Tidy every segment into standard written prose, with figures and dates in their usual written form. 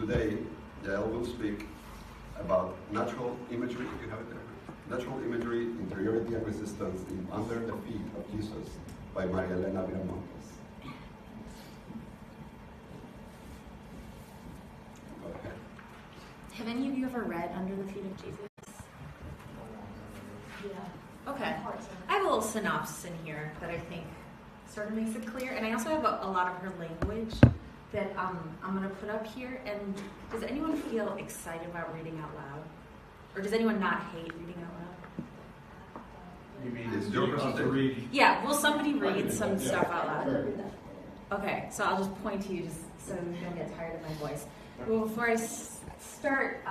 today, Yael will speak about natural imagery, if you have it there. Natural imagery, interiority, and resistance in Under the Feet of Jesus by Helena Viramontes. Go ahead. Have any of you ever read Under the Feet of Jesus? Yeah. Okay. I have a little synopsis in here that I think sort of makes it clear. And I also have a lot of her language that I'm going to put up here. And does anyone feel excited about reading out loud? Or does anyone not hate reading out loud? You mean it's your presentation? Yeah, will somebody read some stuff out loud? Okay, so I'll just point to you just so you don't get tired of my voice. Well, before I start,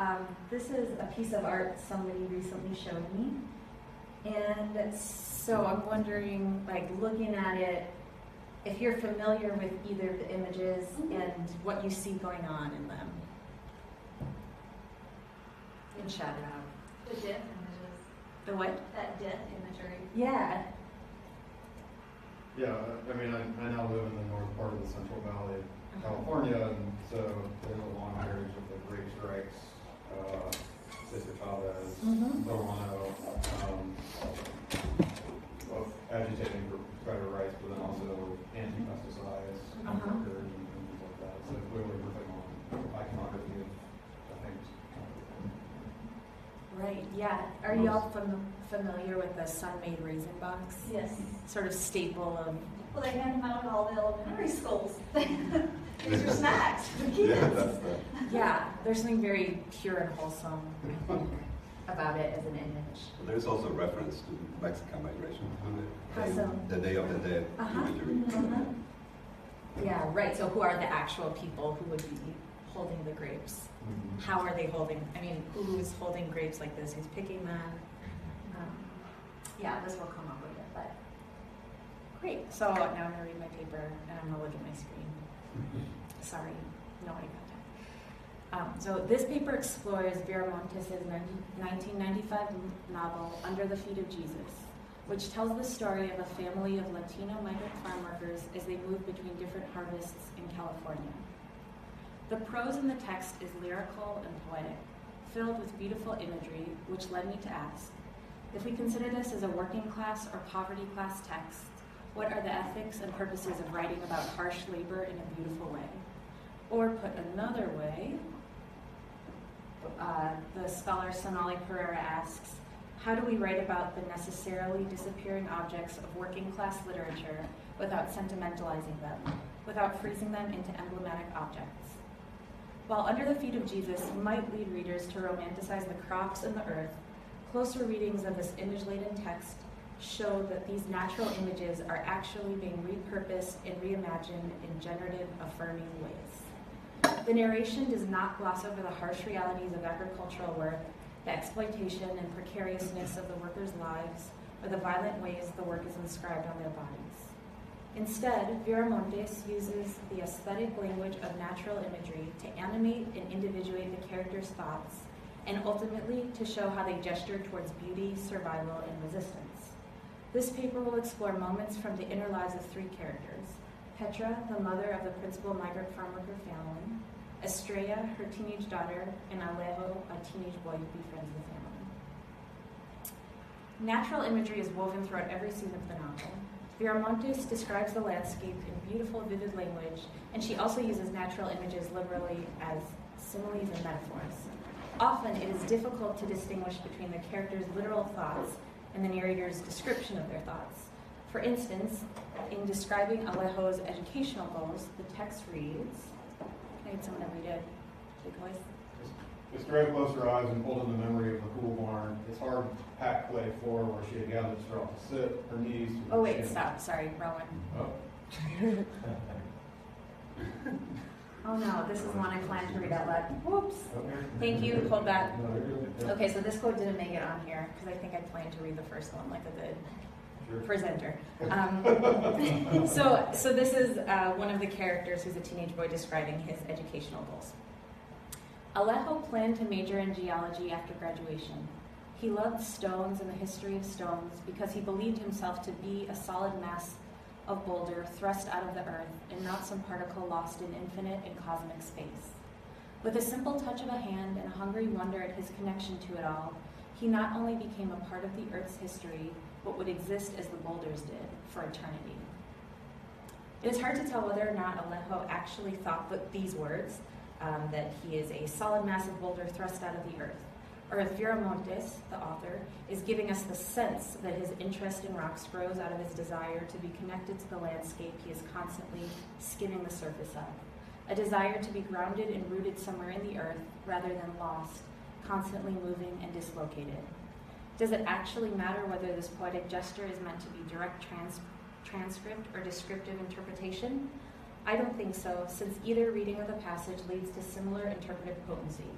this is a piece of art somebody recently showed me. And so I'm wondering, like, looking at it, if you're familiar with either of the images and what you see going on in them. You can shout it out. The death images. The what? That death imagery. Yeah. Yeah, I mean, I now live in the north part of the Central Valley of California, and so there's a long heritage of the rape strikes, Cesar Chavez, Solano, of agitating for better rights, but then also anti-pesticides, workers, and things like that. So clearly reflecting on iconography of things. Right, yeah. Are you all familiar with the sun-made raisin box? Yes. Sort of staple of... Well, they hand them out at all the elementary schools. These are snacks for kids. Yeah, that's the... Yeah, there's something very pure and wholesome, I think, about it as an image. There's also reference to Mexican migration, Awesome. the Day of the Dead imagery. Yeah, right. So who are the actual people who would be holding the grapes? How are they holding? I mean, who's holding grapes like this? Who's picking them? Yeah, this will come up with it. But great. So now I'm going to read my paper and I'm going to look at my screen. Sorry, no eye contact. So this paper explores Viramontes' 1995 novel, Under the Feet of Jesus, which tells the story of a family of Latino migrant farm workers as they move between different harvests in California. The prose in the text is lyrical and poetic, filled with beautiful imagery, which led me to ask, if we consider this as a working class or poverty class text, what are the ethics and purposes of writing about harsh labor in a beautiful way? Or put another way, the scholar Sonali Pereira asks, how do we write about the necessarily disappearing objects of working class literature without sentimentalizing them, without freezing them into emblematic objects? While Under the Feet of Jesus might lead readers to romanticize the crops and the earth, closer readings of this image-laden text show that these natural images are actually being repurposed and reimagined in generative, affirming ways. The narration does not gloss over the harsh realities of agricultural work, the exploitation and precariousness of the workers' lives, or the violent ways the work is inscribed on their bodies. Instead, Viramontes uses the aesthetic language of natural imagery to animate and individuate the characters' thoughts, and ultimately to show how they gesture towards beauty, survival, and resistance. This paper will explore moments from the inner lives of three characters: Petra, the mother of the principal migrant farm worker family; Estrella, her teenage daughter; and Alejo, a teenage boy who befriends the family. Natural imagery is woven throughout every scene of the novel. Viramontes describes the landscape in beautiful, vivid language, and she also uses natural images liberally as similes and metaphors. Often, it is difficult to distinguish between the characters' literal thoughts and the narrator's description of their thoughts. For instance, in describing Alejo's educational goals, the text reads, can I get someone to read it? Big voice. Estrella closed her eyes and pulled in the memory of the cool barn, its hard packed clay floor where she had gathered straw to sit, her knees to Oh wait, stop, sorry, Rowan. Oh. Oh no, this is one I planned to read out loud. Whoops. Thank you, hold that. Okay, so this quote didn't make it on here because I think I planned to read the first one like a good presenter. So this is one of the characters who's a teenage boy describing his educational goals. Alejo planned to major in geology after graduation. He loved stones and the history of stones because he believed himself to be a solid mass of boulder thrust out of the earth and not some particle lost in infinite and cosmic space. With a simple touch of a hand and a hungry wonder at his connection to it all, he not only became a part of the Earth's history, but would exist as the boulders did for eternity. It is hard to tell whether or not Alejo actually thought these words, that he is a solid, massive boulder thrust out of the earth, or if Viramontes, the author, is giving us the sense that his interest in rocks grows out of his desire to be connected to the landscape he is constantly skimming the surface of, a desire to be grounded and rooted somewhere in the earth rather than lost, constantly moving and dislocated. Does it actually matter whether this poetic gesture is meant to be direct transcript or descriptive interpretation? I don't think so, since either reading of the passage leads to similar interpretive potency.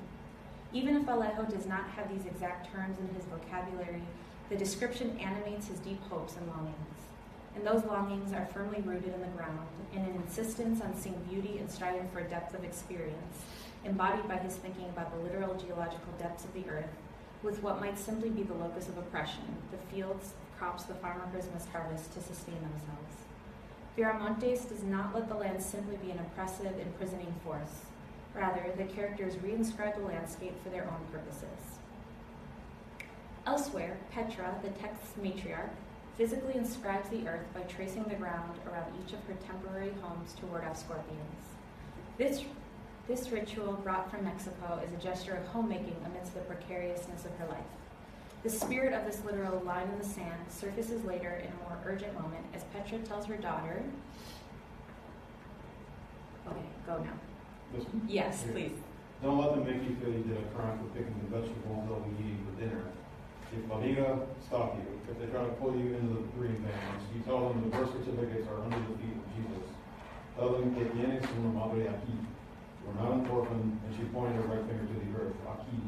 Even if Alejo does not have these exact terms in his vocabulary, the description animates his deep hopes and longings. And those longings are firmly rooted in the ground, in an insistence on seeing beauty and striving for a depth of experience, embodied by his thinking about the literal geological depths of the earth, with what might simply be the locus of oppression, the fields, crops the farmworkers must harvest to sustain themselves. Viramontes does not let the land simply be an oppressive, imprisoning force. Rather, the characters reinscribe the landscape for their own purposes. Elsewhere, Petra, the text's matriarch, physically inscribes the earth by tracing the ground around each of her temporary homes to ward off scorpions. This ritual, brought from Mexico, is a gesture of homemaking amidst the precariousness of her life. The spirit of this literal line in the sand surfaces later in a more urgent moment as Petra tells her daughter, okay, go now. This one? Yes, Here. please. Don't let them make you feel you did a crime for picking the vegetables they'll be eating for dinner. If La Liga stop you, if they try to pull you into the breeding families, you tell them the birth certificates are under the feet of Jesus. Tell them que tienes una madre aquí. We're not an orphan, and she pointed her right finger to the earth, aquí.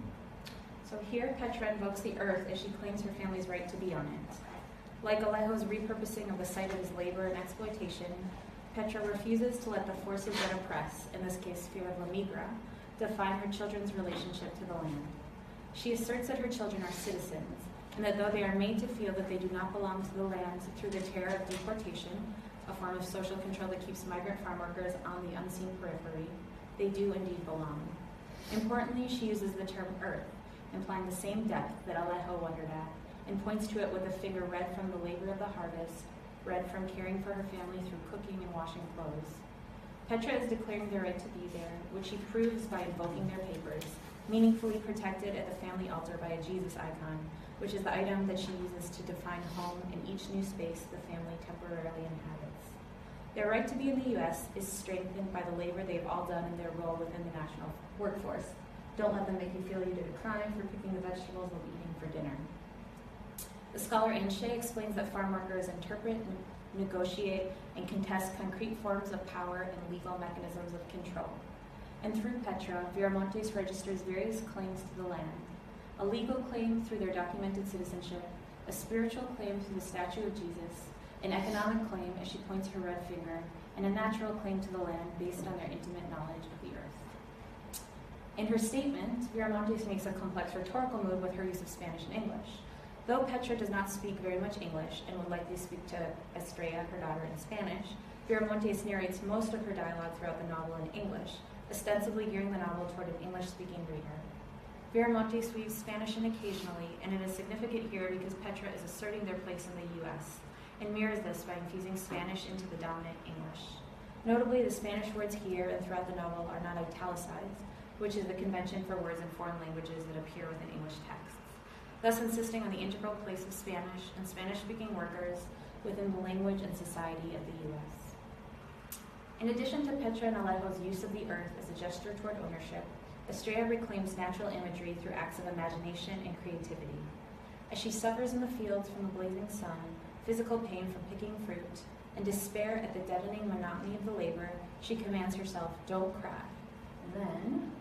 So here Petra invokes the earth as she claims her family's right to be on it. Like Alejo's repurposing of the site of his labor and exploitation, Petra refuses to let the forces that oppress, in this case fear of La Migra, define her children's relationship to the land. She asserts that her children are citizens, and that though they are made to feel that they do not belong to the land through the terror of deportation, a form of social control that keeps migrant farm workers on the unseen periphery, they do indeed belong. Importantly, she uses the term earth, implying the same depth that Alejo wondered at, and points to it with a finger red from the labor of the harvest, red from caring for her family through cooking and washing clothes. Petra is declaring their right to be there, which she proves by invoking their papers, meaningfully protected at the family altar by a Jesus icon, which is the item that she uses to define home in each new space the family temporarily inhabits. Their right to be in the U.S. is strengthened by the labor they've all done in their role within the national workforce. Don't let them make you feel you did a crime for picking the vegetables they'll be eating for dinner. The scholar Anshe explains that farm workers interpret, negotiate, and contest concrete forms of power and legal mechanisms of control. And through Petra, Viramontes registers various claims to the land. A legal claim through their documented citizenship, a spiritual claim through the statue of Jesus, an economic claim as she points her red finger, and a natural claim to the land based on their intimate knowledge of the earth. In her statement, Viramontes makes a complex rhetorical move with her use of Spanish and English. Though Petra does not speak very much English and would likely speak to Estrella, her daughter, in Spanish, Viramontes narrates most of her dialogue throughout the novel in English, ostensibly gearing the novel toward an English-speaking reader. Viramontes weaves Spanish in occasionally, and it is significant here because Petra is asserting their place in the U.S., and mirrors this by infusing Spanish into the dominant English. Notably, the Spanish words here and throughout the novel are not italicized, which is the convention for words in foreign languages that appear within English texts, thus insisting on the integral place of Spanish and Spanish-speaking workers within the language and society of the U.S. In addition to Petra and Alejo's use of the earth as a gesture toward ownership, Estrella reclaims natural imagery through acts of imagination and creativity. As she suffers in the fields from the blazing sun, physical pain from picking fruit, and despair at the deadening monotony of the labor, she commands herself, "Don't cry." And then,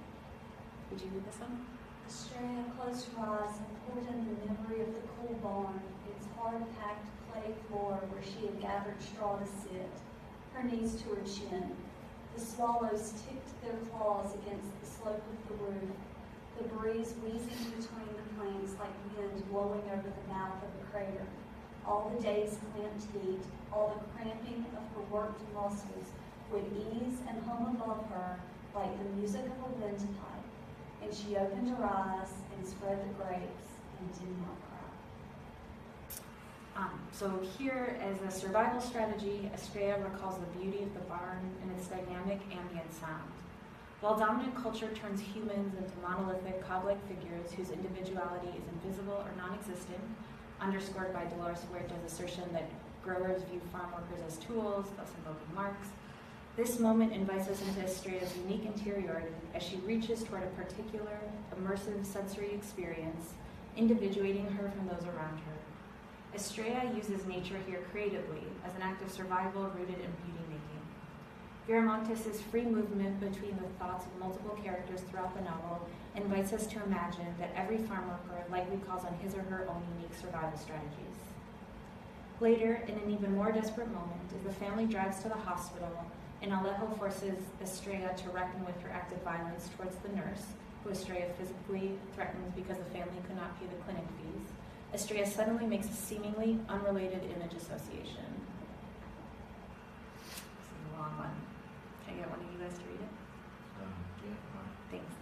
would you read this one? Estrella closed her eyes and poured in the memory of the cool barn, its hard-packed clay floor where she had gathered straw to sit, her knees to her chin. The swallows ticked their claws against the slope of the roof, the breeze wheezing between the planks like wind blowing over the mouth of the crater. All the day's clamped heat, all the cramping of her worked muscles would ease and hum above her like the music of a windpipe, and she opened her eyes and spread the grapes and did not cry. So here, as a survival strategy, Estrella recalls the beauty of the barn and its dynamic ambient sound. While dominant culture turns humans into monolithic, cog-like figures whose individuality is invisible or non-existent, underscored by Dolores Huerta's assertion that growers view farm workers as tools, thus invoking Marx, this moment invites us into Estrella's unique interiority as she reaches toward a particular, immersive sensory experience, individuating her from those around her. Estrella uses nature here creatively as an act of survival rooted in beauty-making. Viramontes' free movement between the thoughts of multiple characters throughout the novel invites us to imagine that every farm worker likely calls on his or her own unique survival strategies. Later, in an even more desperate moment, as the family drives to the hospital and Alejo forces Estrella to reckon with her active violence towards the nurse, who Estrella physically threatens because the family could not pay the clinic fees, Estrella suddenly makes a seemingly unrelated image association. This is a long one. Can I get one of you guys to read it? Yeah, right. Thanks.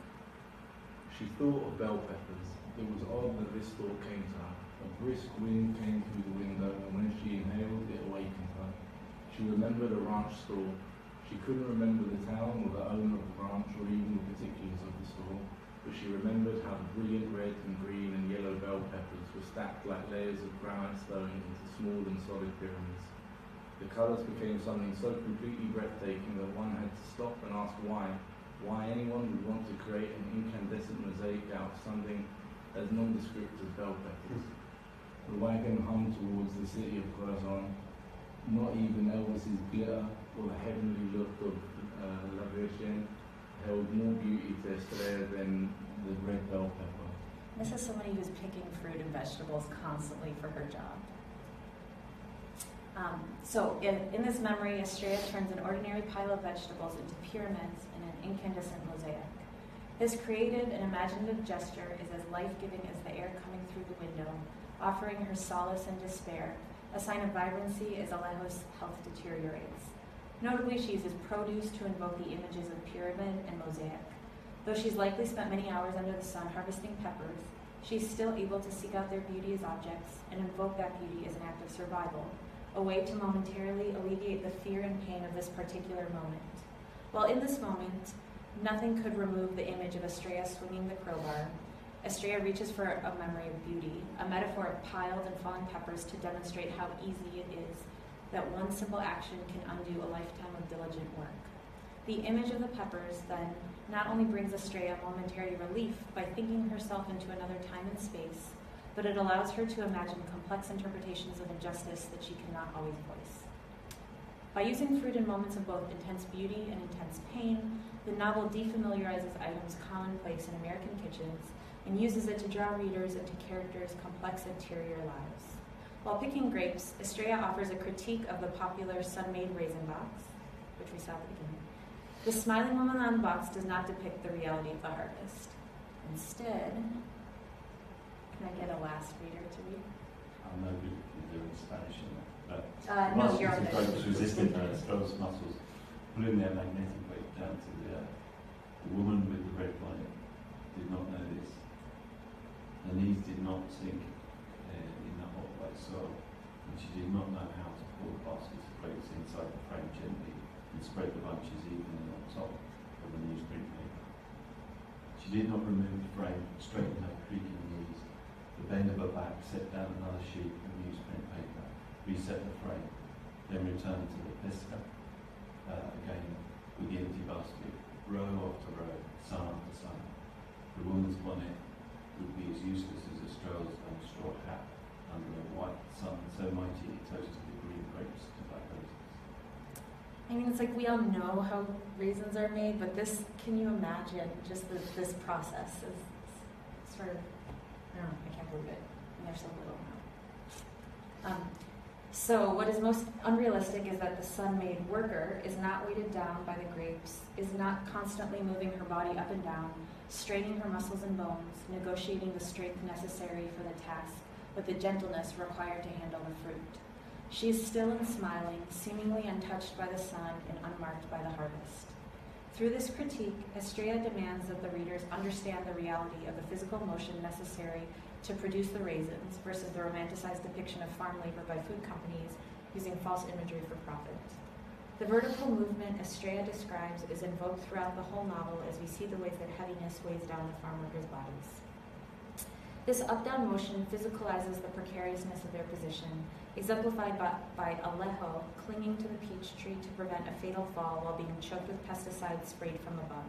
She thought of bell peppers. It was odd that this thought came to her. A brisk wind came through the window, and when she inhaled, it awakened her. She remembered a ranch store. She couldn't remember the town or the owner of the ranch or even the particulars of the store, but she remembered how the brilliant red and green and yellow bell peppers were stacked like layers of granite stone into small and solid pyramids. The colours became something so completely breathtaking that one had to stop and ask why anyone would want to create an incandescent mosaic out of something as nondescript as bell peppers. The wagon hummed towards the city of Corazon. Not even Elvis's glitter or the heavenly look of La Virgin held more beauty to Estrella than the red bell pepper. This is somebody who's picking fruit and vegetables constantly for her job. So in this memory, Estrella turns an ordinary pile of vegetables into pyramids in an incandescent mosaic. This creative and imaginative gesture is as life-giving as the air coming through the window, offering her solace and despair, a sign of vibrancy as Alejo's health deteriorates. Notably, she uses produce to invoke the images of pyramid and mosaic. Though she's likely spent many hours under the sun harvesting peppers, she's still able to seek out their beauty as objects and invoke that beauty as an act of survival, a way to momentarily alleviate the fear and pain of this particular moment. While in this moment, nothing could remove the image of Estrella swinging the crowbar, Estrella reaches for a memory of beauty, a metaphor of piled and fallen peppers to demonstrate how easy it is that one simple action can undo a lifetime of diligent work. The image of the peppers, then, not only brings Estrella momentary relief by thinking herself into another time and space, but it allows her to imagine complex interpretations of injustice that she cannot always voice. By using fruit in moments of both intense beauty and intense pain, the novel defamiliarizes items commonplace in American kitchens and uses it to draw readers into characters' complex interior lives. While picking grapes, Estrella offers a critique of the popular Sun-Made raisin box, which we saw at the beginning. The smiling woman on the box does not depict the reality of the harvest. Instead, can I get a last reader to read? I'm no good at doing Spanish in that. No, you're on grapes resistant those muscles, pulling their magnetic weight down to the earth. The woman with the red bonnet did not know this. Her knees did not sink in the hot white soil, and she did not know how to pour the baskets of grapes inside the frame gently and spread the bunches evenly on top of the newsprint paper. She did not remove the frame, straighten her creaking knees, the bend of her back, set down another sheet of newsprint paper, reset the frame, then return to the pesca again with the empty basket, row after row, sun after sun. The woman's bonnet would be as useless as Estrella's own straw hat under a white sun so mighty it toasted the green grapes to black roses. I mean, it's like we all know how raisins are made, but this, can you imagine just this process is sort of, I don't know, I can't believe it. And there's so little now. So what is most unrealistic is that the sun-made worker is not weighted down by the grapes, is not constantly moving her body up and down, straining her muscles and bones, negotiating the strength necessary for the task with the gentleness required to handle the fruit. She is still and smiling, seemingly untouched by the sun and unmarked by the harvest. Through this critique, Estrella demands that the readers understand the reality of the physical motion necessary to produce the raisins versus the romanticized depiction of farm labor by food companies using false imagery for profit. The vertical movement Estrella describes is invoked throughout the whole novel as we see the ways that heaviness weighs down the farm workers' bodies. This up-down motion physicalizes the precariousness of their position, exemplified by Alejo clinging to the peach tree to prevent a fatal fall while being choked with pesticides sprayed from above.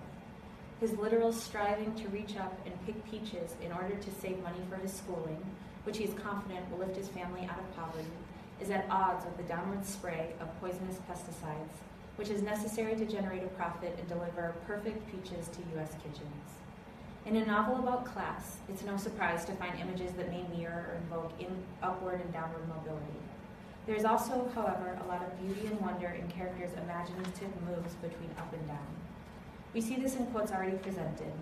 His literal striving to reach up and pick peaches in order to save money for his schooling, which he is confident will lift his family out of poverty, is at odds with the downward spray of poisonous pesticides, which is necessary to generate a profit and deliver perfect peaches to U.S. kitchens. In a novel about class, it's no surprise to find images that may mirror or invoke upward and downward mobility. There is also, however, a lot of beauty and wonder in characters' imaginative moves between up and down. We see this in quotes already presented.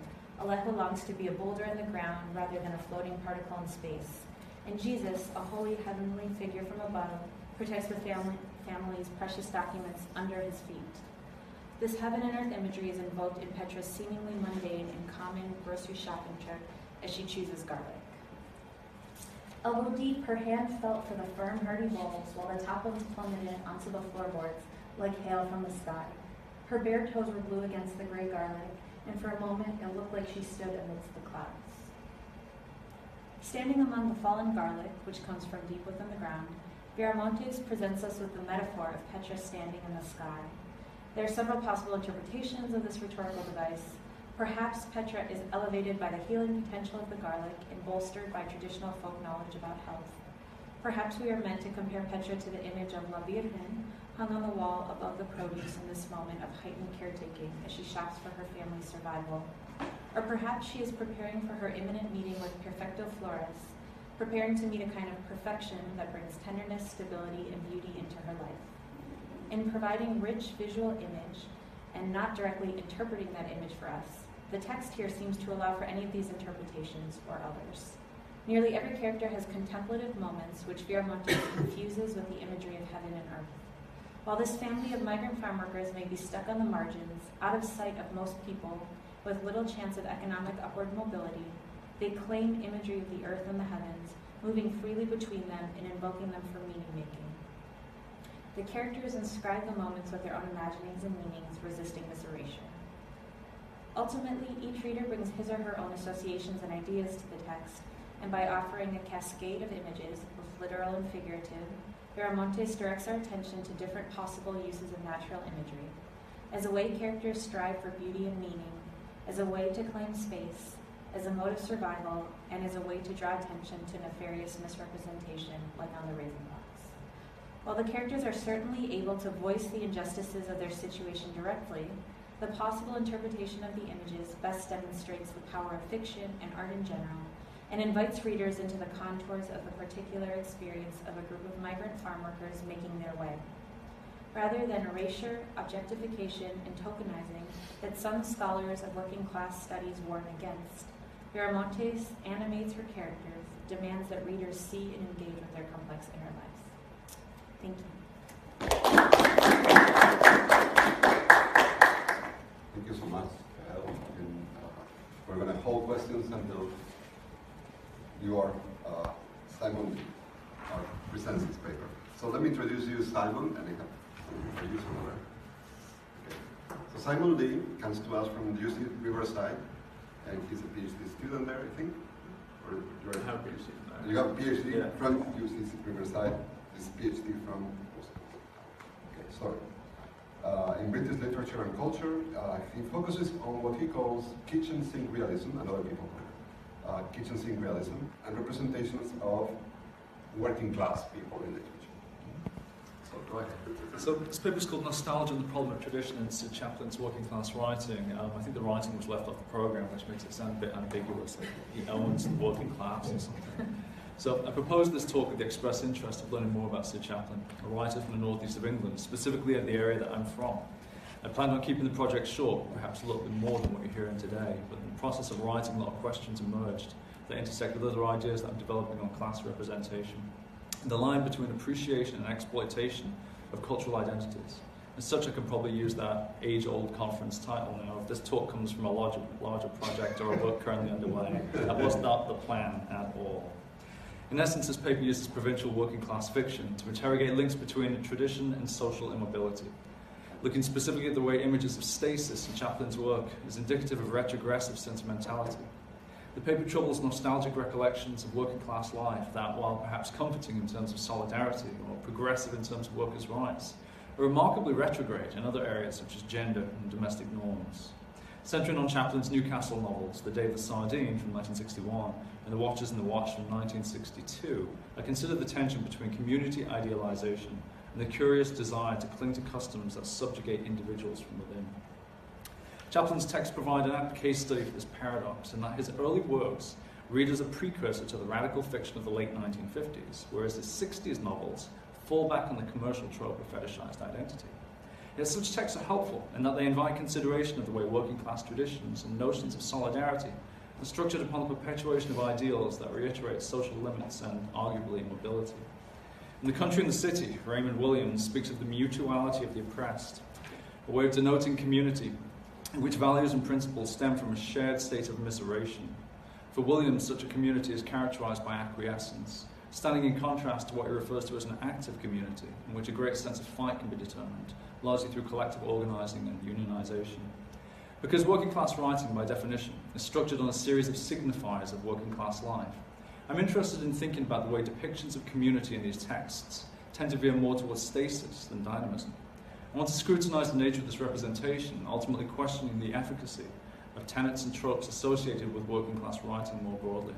Alejo longs to be a boulder in the ground rather than a floating particle in space. And Jesus, a holy heavenly figure from above, protects the family's precious documents under his feet. This heaven and earth imagery is invoked in Petra's seemingly mundane and common grocery shopping trip as she chooses garlic. Elbow deep, her hand felt for the firm, hardy bowls, while the top of them plummeted onto the floorboards like hail from the sky. Her bare toes were blue against the gray garlic, and for a moment it looked like she stood amidst the clouds. Standing among the fallen garlic, which comes from deep within the ground, Viramontes presents us with the metaphor of Petra standing in the sky. There are several possible interpretations of this rhetorical device. Perhaps Petra is elevated by the healing potential of the garlic and bolstered by traditional folk knowledge about health. Perhaps we are meant to compare Petra to the image of La Virgen hung on the wall above the produce in this moment of heightened caretaking as she shops for her family's survival. Or perhaps she is preparing for her imminent meeting with Perfecto Flores, preparing to meet a kind of perfection that brings tenderness, stability, and beauty into her life. In providing rich visual image and not directly interpreting that image for us, the text here seems to allow for any of these interpretations or others. Nearly every character has contemplative moments which Viramontes infuses with the imagery of heaven and earth. While this family of migrant farm workers may be stuck on the margins, out of sight of most people, with little chance of economic upward mobility, they claim imagery of the earth and the heavens, moving freely between them and invoking them for meaning-making. The characters inscribe the moments with their own imaginings and meanings, resisting this erasure. Ultimately, each reader brings his or her own associations and ideas to the text, and by offering a cascade of images, both literal and figurative, Viramontes directs our attention to different possible uses of natural imagery, as a way characters strive for beauty and meaning, as a way to claim space, as a mode of survival, and as a way to draw attention to nefarious misrepresentation, like on the raisin box. While the characters are certainly able to voice the injustices of their situation directly, the possible interpretation of the images best demonstrates the power of fiction and art in general, and invites readers into the contours of the particular experience of a group of migrant farm workers making their way. Rather than erasure, objectification, and tokenizing that some scholars of working class studies warn against, Viramontes animates her characters, demands that readers see and engage with their complex inner lives. Thank you. Thank you so much, Yael. We're going to hold questions until Simon presents his paper. So let me introduce you Simon, and I have to introduce him over. Okay. So Simon Lee comes to us from UC Riverside, and he's a PhD student there, I think. Or you're I have a PhD. You have a PhD Yeah. from UC Riverside. This PhD from. Okay, sorry. In British literature and culture, he focuses on what he calls kitchen sink realism, and other people call it kitchen sink realism, and representations of working class people in literature. So go ahead. So this paper is called Nostalgia and the Problem of Tradition in Sir Chaplin's Working Class Writing. I think the writing was left off the program, which makes it sound a bit ambiguous, like he owns the working class or something. So I proposed this talk with the express interest of learning more about Sir Chaplin, a writer from the northeast of England, specifically in the area that I'm from. I planned on keeping the project short, perhaps a little bit more than what you're hearing today, but in the process of writing, a lot of questions emerged that intersect with other ideas that I'm developing on class representation, and the line between appreciation and exploitation of cultural identities, As such, I can probably use that age-old conference title now. If this talk comes from a larger project or a work currently underway, that was not the plan at all. In essence, this paper uses provincial working class fiction to interrogate links between tradition and social immobility, looking specifically at the way images of stasis in Chaplin's work is indicative of retrogressive sentimentality. The paper troubles nostalgic recollections of working class life that, while perhaps comforting in terms of solidarity or progressive in terms of workers' rights, are remarkably retrograde in other areas such as gender and domestic norms. Centering on Chaplin's Newcastle novels, The Day of the Sardine from 1961 and The Watchers in the Watch from 1962, I consider the tension between community idealization and the curious desire to cling to customs that subjugate individuals from within. Chaplin's texts provide an apt case study for this paradox, in that his early works read as a precursor to the radical fiction of the late 1950s, whereas his 60s novels fall back on the commercial trope of fetishized identity. Yet such texts are helpful in that they invite consideration of the way working class traditions and notions of solidarity are structured upon the perpetuation of ideals that reiterate social limits and arguably immobility. In The Country and the City, Raymond Williams speaks of the mutuality of the oppressed, a way of denoting community in which values and principles stem from a shared state of immiseration. For Williams, such a community is characterized by acquiescence, standing in contrast to what he refers to as an active community, in which a great sense of fight can be determined, largely through collective organizing and unionization. Because working class writing, by definition, is structured on a series of signifiers of working class life, I'm interested in thinking about the way depictions of community in these texts tend to veer more towards stasis than dynamism. I want to scrutinize the nature of this representation, ultimately questioning the efficacy of tenets and tropes associated with working class writing more broadly.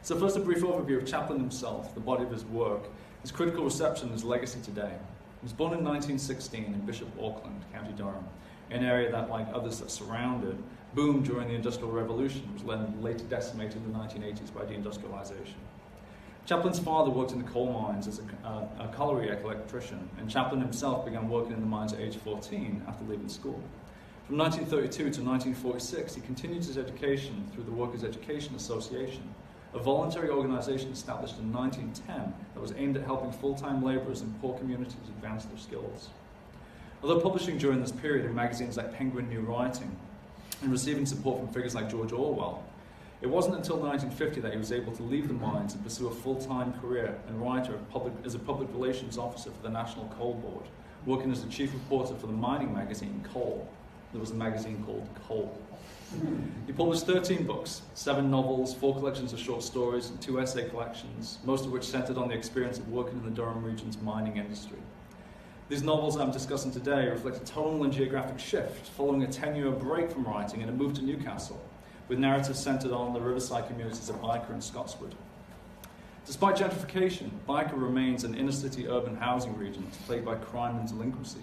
So first, a brief overview of Chaplin himself, the body of his work, his critical reception, and his legacy today. He was born in 1916 in Bishop Auckland, County Durham, an area that, like others that surround it, boomed during the Industrial Revolution, which was later decimated in the 1980s by deindustrialization. Chaplin's father worked in the coal mines as a colliery electrician, and Chaplin himself began working in the mines at age 14 after leaving school. From 1932 to 1946, he continued his education through the Workers' Education Association, a voluntary organization established in 1910 that was aimed at helping full-time laborers in poor communities advance their skills. Although publishing during this period in magazines like Penguin New Writing and receiving support from figures like George Orwell, it wasn't until 1950 that he was able to leave the mines and pursue a full-time career and writer as a public relations officer for the National Coal Board, working as the chief reporter for the mining magazine Coal. There was a magazine called Coal. He published 13 books, 7 novels, 4 collections of short stories, and 2 essay collections, most of which centered on the experience of working in the Durham region's mining industry. These novels I'm discussing today reflect a tonal and geographic shift following a 10-year break from writing and a move to Newcastle, with narratives centered on the Riverside communities of Byker and Scotswood. Despite gentrification, Byker remains an inner-city urban housing region plagued by crime and delinquency,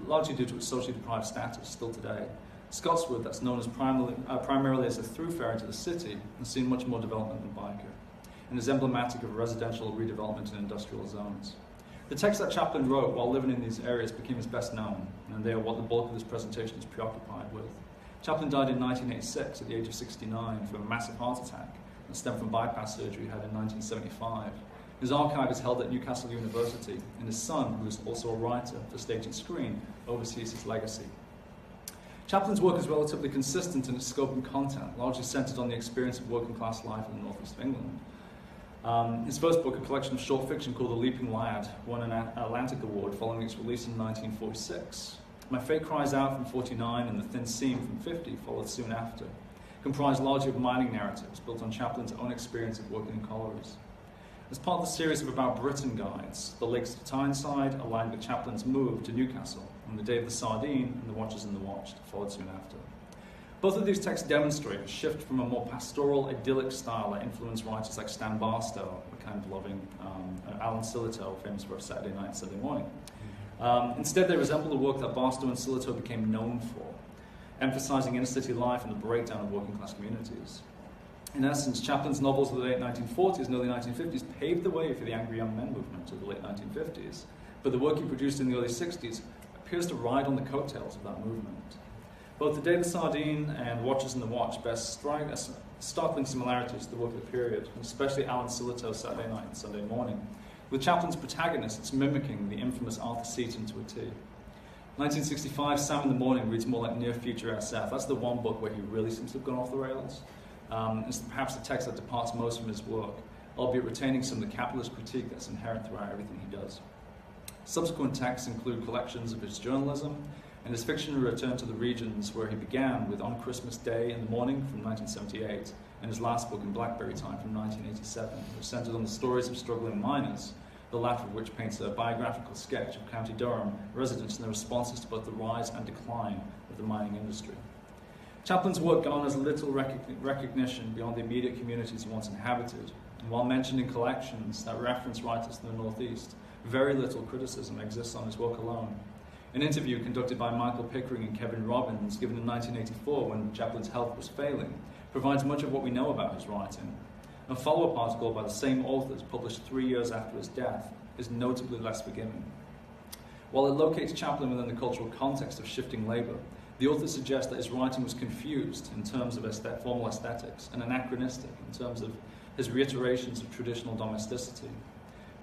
largely due to its socially deprived status still today. Scotswood, that's known as primarily as a thoroughfare into the city, has seen much more development than Byker, and is emblematic of residential redevelopment in industrial zones. The texts that Chaplin wrote while living in these areas became his best known, and they are what the bulk of this presentation is preoccupied with. Chaplin died in 1986 at the age of 69 from a massive heart attack that stemmed from bypass surgery he had in 1975. His archive is held at Newcastle University, and his son, who is also a writer for stage and screen, oversees his legacy. Chaplin's work is relatively consistent in its scope and content, largely centered on the experience of working class life in the northeast of England. His first book, a collection of short fiction called The Leaping Lad, won an Atlantic Award following its release in 1946. My Fate Cries Out from 49 and The Thin Seam from 50 followed soon after, comprised largely of mining narratives built on Chaplin's own experience of working in collieries. As part of the series of About Britain guides, The Lakes to Tyneside aligned with Chaplin's move to Newcastle, and The Day of the Sardine and The Watchers in the Watch followed soon after. Both of these texts demonstrate a shift from a more pastoral, idyllic style that influenced writers like Stan Barstow, the kind of loving Alan Sillitoe, famous for Saturday Night and Saturday Morning. Instead, they resemble the work that Barstow and Sillitoe became known for, emphasizing inner-city life and the breakdown of working-class communities. In essence, Chaplin's novels of the late 1940s and early 1950s paved the way for the angry young men movement of the late 1950s, but the work he produced in the early 60s appears to ride on the coattails of that movement. Both The Day of the Sardine and Watchers in the Watch bear startling similarities to the work of the period, especially Alan Sillitoe's Saturday Night and Sunday Morning, With Chaplin's protagonist, it's mimicking the infamous Arthur Seton to a T. 1965, Sam in the Morning reads more like Near Future SF. That's the one book where he really seems to have gone off the rails. It's perhaps the text that departs most from his work, albeit retaining some of the capitalist critique that's inherent throughout everything he does. Subsequent texts include collections of his journalism, and his fiction returned to the regions where he began with On Christmas Day in the Morning from 1978, and his last book in Blackberry Time from 1987, which centered on the stories of struggling miners, the latter of which paints a biographical sketch of County Durham residents and their responses to both the rise and decline of the mining industry. Chaplin's work garners little recognition beyond the immediate communities he once inhabited, and while mentioned in collections that reference writers in the Northeast, very little criticism exists on his work alone. An interview conducted by Michael Pickering and Kevin Robbins, given in 1984 when Chaplin's health was failing, provides much of what we know about his writing. A follow-up article by the same authors, published 3 years after his death, is notably less forgiving. While it locates Chaplin within the cultural context of shifting labour, the authors suggest that his writing was confused in terms of formal aesthetics and anachronistic in terms of his reiterations of traditional domesticity.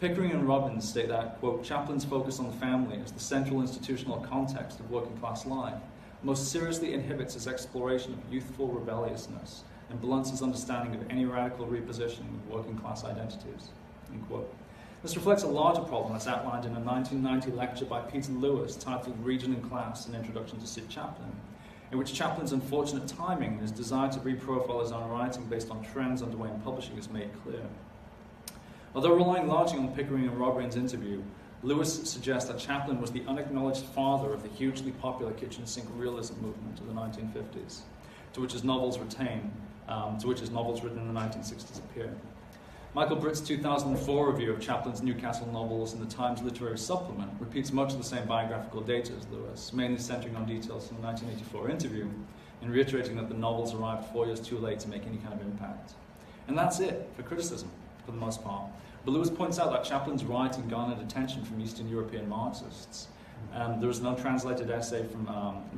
Pickering and Robbins state that, quote, Chaplin's focus on the family as the central institutional context of working class life most seriously inhibits his exploration of youthful rebelliousness and blunts his understanding of any radical repositioning of working class identities, end quote. This reflects a larger problem that's outlined in a 1990 lecture by Peter Lewis titled Region and Class, An Introduction to Sid Chaplin, in which Chaplin's unfortunate timing and his desire to reprofile his own writing based on trends underway in publishing is made clear. Although relying largely on Pickering and Robbins' interview, Lewis suggests that Chaplin was the unacknowledged father of the hugely popular kitchen sink realism movement of the 1950s, to which his novels written in the 1960s appear. Michael Britt's 2004 review of Chaplin's Newcastle novels in the Times Literary Supplement repeats much of the same biographical data as Lewis, mainly centering on details from the 1984 interview and reiterating that the novels arrived 4 years too late to make any kind of impact. And that's it for criticism, for the most part. But Lewis points out that Chaplin's writing garnered attention from Eastern European Marxists. There was an untranslated essay from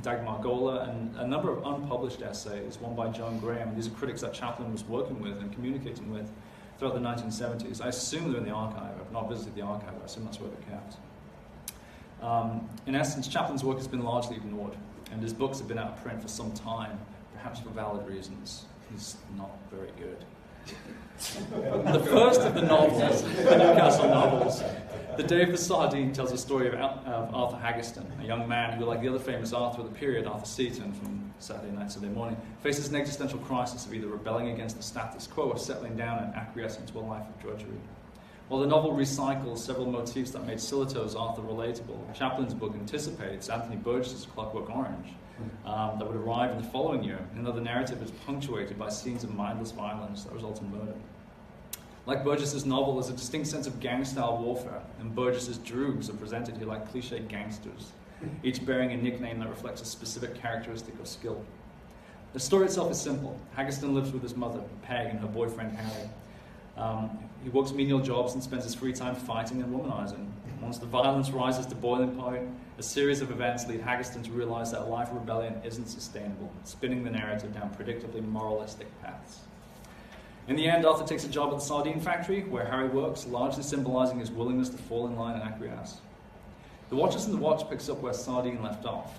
Dagmar Gola and a number of unpublished essays, one by Joan Graham. These are critics that Chaplin was working with and communicating with throughout the 1970s. I assume they're in the archive. I've not visited the archive, but I assume that's where they're kept. In essence, Chaplin's work has been largely ignored, and his books have been out of print for some time, perhaps for valid reasons. He's not very good. The first of the novels, the Newcastle novels, The Day of the Sardine, tells the story of Arthur Haggerston, a young man who, like the other famous Arthur of the period, Arthur Seton from Saturday Night, Sunday Morning, faces an existential crisis of either rebelling against the status quo or settling down and acquiescing to a life of drudgery. While the novel recycles several motifs that made Silito's Arthur relatable, Chaplin's book anticipates Anthony Burgess's Clockwork Orange, that would arrive in the following year, and though the narrative is punctuated by scenes of mindless violence that result in murder. Like Burgess's novel, there's a distinct sense of gang-style warfare, and Burgess's droogs are presented here like cliché gangsters, each bearing a nickname that reflects a specific characteristic or skill. The story itself is simple. Haggerston lives with his mother, Peg, and her boyfriend, Harry. He works menial jobs and spends his free time fighting and womanizing. Once the violence rises to boiling point, a series of events lead Haggerston to realize that a life of rebellion isn't sustainable, spinning the narrative down predictably moralistic paths. In the end, Arthur takes a job at the sardine factory, where Harry works, largely symbolizing his willingness to fall in line and acquiesce. The Watchers in the Watch picks up where Sardine left off,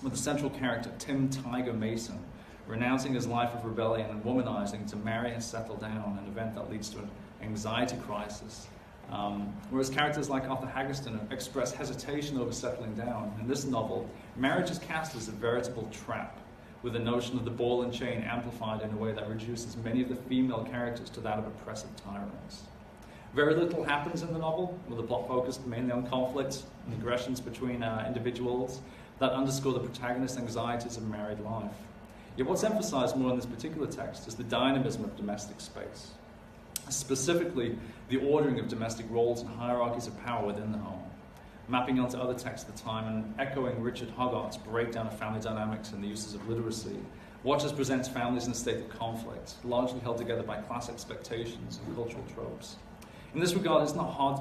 with the central character, Tim Tiger Mason, renouncing his life of rebellion and womanizing to marry and settle down, an event that leads to an anxiety crisis. Whereas characters like Arthur Haggerston express hesitation over settling down. In this novel, marriage is cast as a veritable trap, with the notion of the ball and chain amplified in a way that reduces many of the female characters to that of oppressive tyrants. Very little happens in the novel, with the plot focused mainly on conflict and aggressions between individuals that underscore the protagonist's anxieties of married life. Yet what's emphasized more in this particular text is the dynamism of domestic space, specifically the ordering of domestic roles and hierarchies of power within the home, mapping onto other texts of the time and echoing Richard Hoggart's breakdown of family dynamics and the uses of literacy. Watchers presents families in a state of conflict, largely held together by class expectations and cultural tropes. In this regard,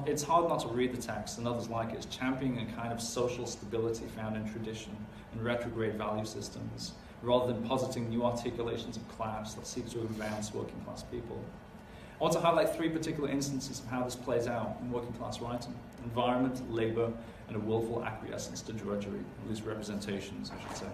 it's hard not to read the text and others like it as championing a kind of social stability found in tradition and retrograde value systems, rather than positing new articulations of class that seek to advance working class people. I want to highlight 3 particular instances of how this plays out in working class writing: environment, labour, and a willful acquiescence to drudgery, at least representations, I should say.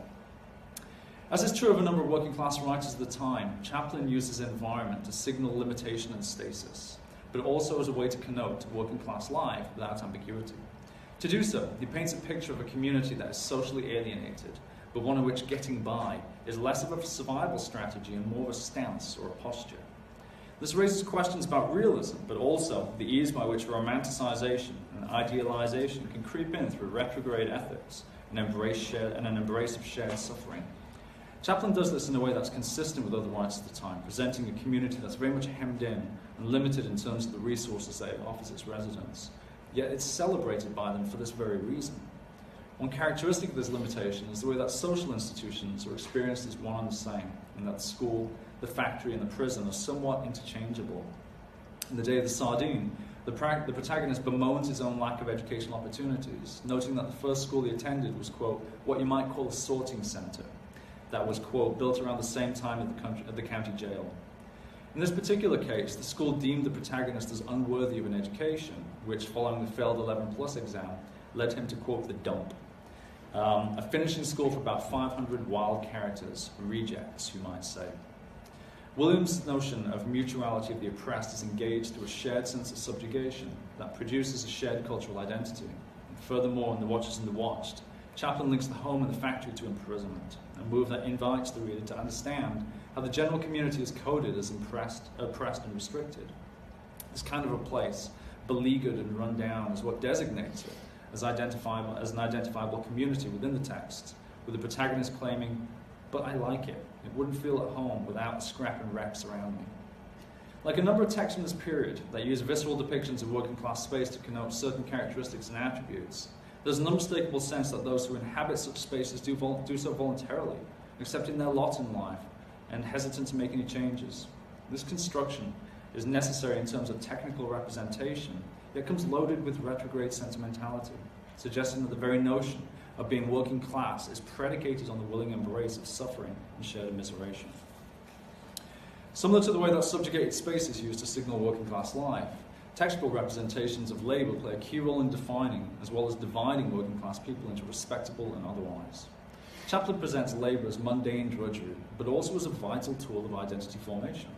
As is true of a number of working class writers at the time, Chaplin uses environment to signal limitation and stasis, but also as a way to connote working class life without ambiguity. To do so, he paints a picture of a community that is socially alienated, but one in which getting by is less of a survival strategy and more of a stance or a posture. This raises questions about realism, but also the ease by which romanticization and idealization can creep in through retrograde ethics and an embrace of shared suffering. Chaplin does this in a way that's consistent with other writers at the time, presenting a community that's very much hemmed in and limited in terms of the resources that it offers its residents. Yet it's celebrated by them for this very reason. One characteristic of this limitation is the way that social institutions are experienced as one and the same, and that the school, the factory, and the prison are somewhat interchangeable. In The Day of the Sardine, the protagonist bemoans his own lack of educational opportunities, noting that the first school he attended was, quote, what you might call a sorting centre, that was, quote, built around the same time at the county jail. In this particular case, the school deemed the protagonist as unworthy of an education, which, following the failed 11+ exam, led him to, quote, the dump. A finishing school for about 500 wild characters, rejects, you might say. Williams' notion of mutuality of the oppressed is engaged through a shared sense of subjugation that produces a shared cultural identity. And furthermore, in The Watchers and the Watched, Chaplin links the home and the factory to imprisonment, a move that invites the reader to understand how the general community is coded as oppressed and restricted. This kind of a place, beleaguered and run down, is what designates it as an identifiable community within the text, with the protagonist claiming, but I like it. It wouldn't feel at home without a scrap and wrecks around me. Like a number of texts from this period that use visceral depictions of working class space to connote certain characteristics and attributes, there's an unmistakable sense that those who inhabit such spaces do so voluntarily, accepting their lot in life and hesitant to make any changes. This construction is necessary in terms of technical representation, yet comes loaded with retrograde sentimentality, suggesting that the very notion of being working class is predicated on the willing embrace of suffering and shared immiseration. Similar to the way that subjugated space is used to signal working class life, textual representations of labour play a key role in defining as well as dividing working class people into respectable and otherwise. Chaplin presents labour as mundane drudgery, but also as a vital tool of identity formation.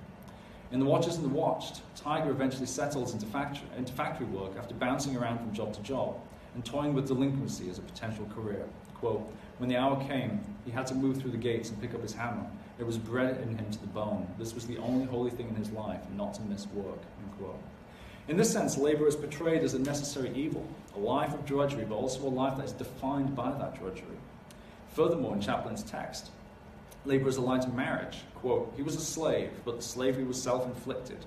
In The Watchers and the Watched, Tiger eventually settles into factory work after bouncing around from job to job and toying with delinquency as a potential career. Quote, when the hour came, he had to move through the gates and pick up his hammer. It was bred in him to the bone. This was the only holy thing in his life, not to miss work. Unquote. In this sense, labour is portrayed as a necessary evil, a life of drudgery, but also a life that is defined by that drudgery. Furthermore, in Chaplin's text, labour is aligned to marriage. Quote, he was a slave, but the slavery was self-inflicted.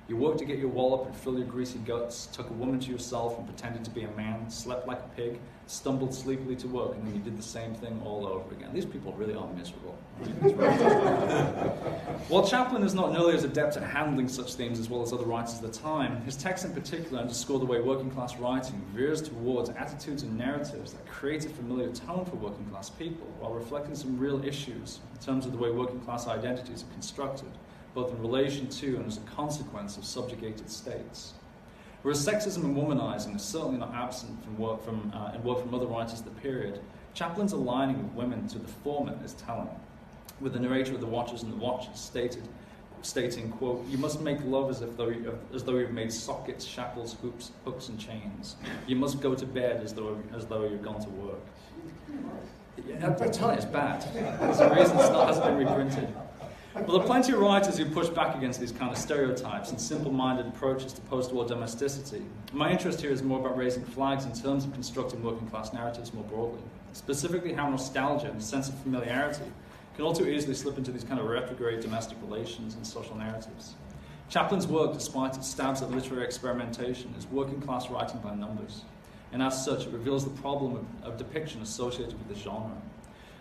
You worked to get your wallop and fill your greasy guts, took a woman to yourself and pretended to be a man, slept like a pig, stumbled sleepily to work, and then you did the same thing all over again. These people really are miserable. While Chaplin is not nearly as adept at handling such themes as well as other writers of the time, his texts in particular underscore the way working class writing veers towards attitudes and narratives that create a familiar tone for working class people, while reflecting some real issues in terms of the way working class identities are constructed, both in relation to and as a consequence of subjugated states. Whereas sexism and womanizing is certainly not absent in work from other writers of the period, Chaplin's aligning with women to the former is telling, with the narrator of The Watchers and the Watched stating, quote, you must make love as though you've made sockets, shackles, hooks, and chains. You must go to bed as though you've gone to work. Yeah, I tell you, it's bad. There's a reason it hasn't been reprinted. Well, there are plenty of writers who push back against these kind of stereotypes and simple-minded approaches to post-war domesticity. My interest here is more about raising flags in terms of constructing working-class narratives more broadly, specifically how nostalgia and a sense of familiarity can all too easily slip into these kind of retrograde domestic relations and social narratives. Chaplin's work, despite its stabs at literary experimentation, is working-class writing by numbers, and as such, it reveals the problem of depiction associated with the genre.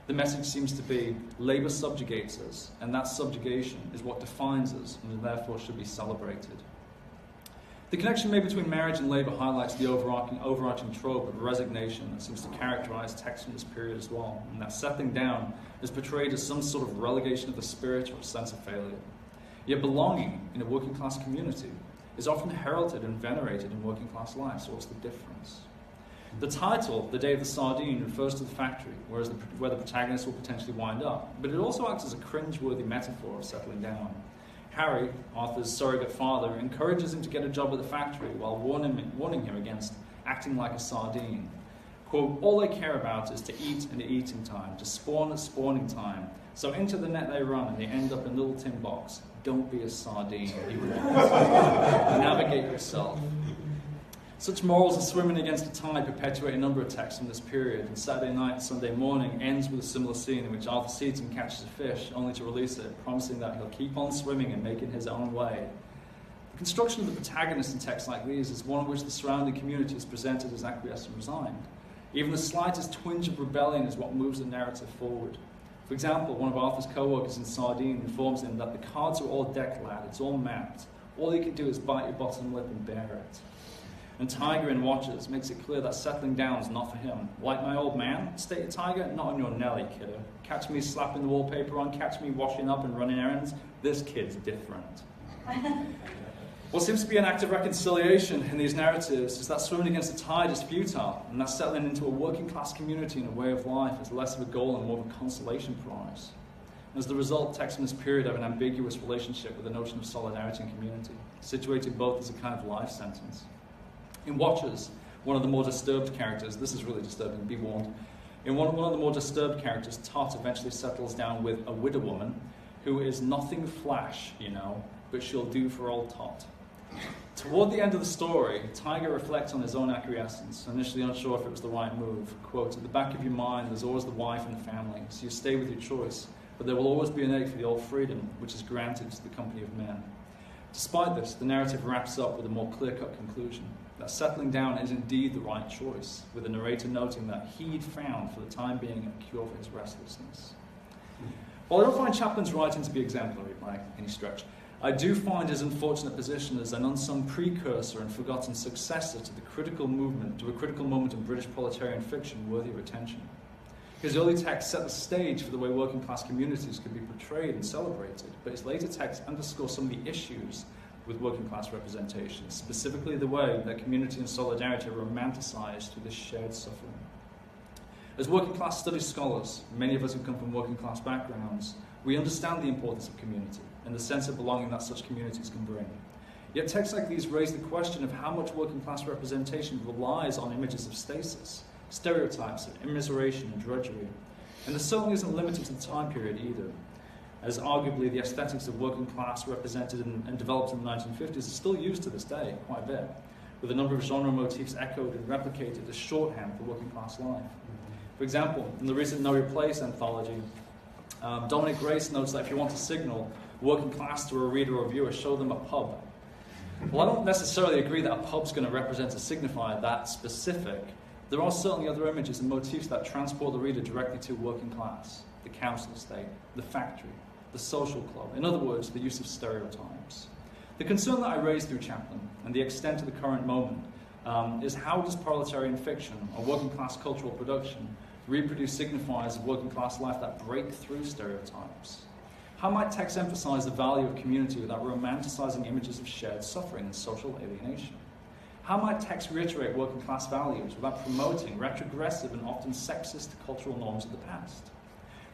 The message seems to be, labour subjugates us, and that subjugation is what defines us, and therefore should be celebrated. The connection made between marriage and labour highlights the overarching trope of resignation that seems to characterise texts from this period as well, and that settling down is portrayed as some sort of relegation of the spirit or a sense of failure. Yet belonging in a working class community is often heralded and venerated in working class life, so what's the difference? The title, The Day of the Sardine, refers to the factory, where the protagonist will potentially wind up, but it also acts as a cringe-worthy metaphor of settling down. Harry, Arthur's surrogate father, encourages him to get a job at the factory while warning him against acting like a sardine. Quote, all they care about is to eat at eating time, to spawn at spawning time. So into the net they run and they end up in a little tin box. Don't be a sardine, he warns. Navigate yourself. Such morals of swimming against the tide perpetuate a number of texts from this period, and Saturday night and Sunday morning ends with a similar scene in which Arthur Seaton catches a fish, only to release it, promising that he'll keep on swimming and making his own way. The construction of the protagonist in texts like these is one in which the surrounding community is presented as acquiesced and resigned. Even the slightest twinge of rebellion is what moves the narrative forward. For example, one of Arthur's co-workers in Sardine informs him that the cards are all decked, lad, it's all mapped. All you can do is bite your bottom lip and bear it. And Tiger in Watchers makes it clear that settling down is not for him. Like my old man, state Tiger, not on your Nelly, kiddo. Catch me slapping the wallpaper on, catch me washing up and running errands. This kid's different. What seems to be an act of reconciliation in these narratives is that swimming against the tide is futile, and that settling into a working class community and a way of life is less of a goal and more of a consolation prize. As the result, texts in this period have an ambiguous relationship with the notion of solidarity and community, situated both as a kind of life sentence. In Watchers, one of the more disturbed characters, this is really disturbing, be warned. In one of the more disturbed characters, Tot eventually settles down with a widow woman who is nothing flash, but she'll do for old Tot. Toward the end of the story, Tiger reflects on his own acquiescence, initially unsure if it was the right move. Quote, at the back of your mind, there's always the wife and the family, so you stay with your choice, but there will always be an ache for the old freedom, which is granted to the company of men. Despite this, the narrative wraps up with a more clear-cut conclusion, that settling down is indeed the right choice, with the narrator noting that he'd found for the time being a cure for his restlessness. While I don't find Chaplin's writing to be exemplary by any stretch, I do find his unfortunate position as an unsung precursor and forgotten successor to a critical moment in British proletarian fiction worthy of attention. His early texts set the stage for the way working class communities could be portrayed and celebrated, but his later texts underscore some of the issues with working class representation, specifically the way that community and solidarity are romanticized through this shared suffering. As working class studies scholars, many of us who come from working class backgrounds, we understand the importance of community and the sense of belonging that such communities can bring. Yet texts like these raise the question of how much working class representation relies on images of stasis, stereotypes of immiseration and drudgery. And this certainly isn't limited to the time period either, as arguably the aesthetics of working class represented and developed in the 1950s is still used to this day quite a bit, with a number of genre motifs echoed and replicated as shorthand for working class life. For example, in the recent No Replace anthology, Dominic Grace notes that if you want to signal working class to a reader or viewer, show them a pub. Well, I don't necessarily agree that a pub's going to represent a signifier that specific. There are certainly other images and motifs that transport the reader directly to working class, the council estate, the factory, the social club. In other words, the use of stereotypes. The concern that I raised through Chaplin and the extent of the current moment is how does proletarian fiction or working class cultural production reproduce signifiers of working class life that break through stereotypes? How might text emphasize the value of community without romanticizing images of shared suffering and social alienation? How might text reiterate working class values without promoting retrogressive and often sexist cultural norms of the past?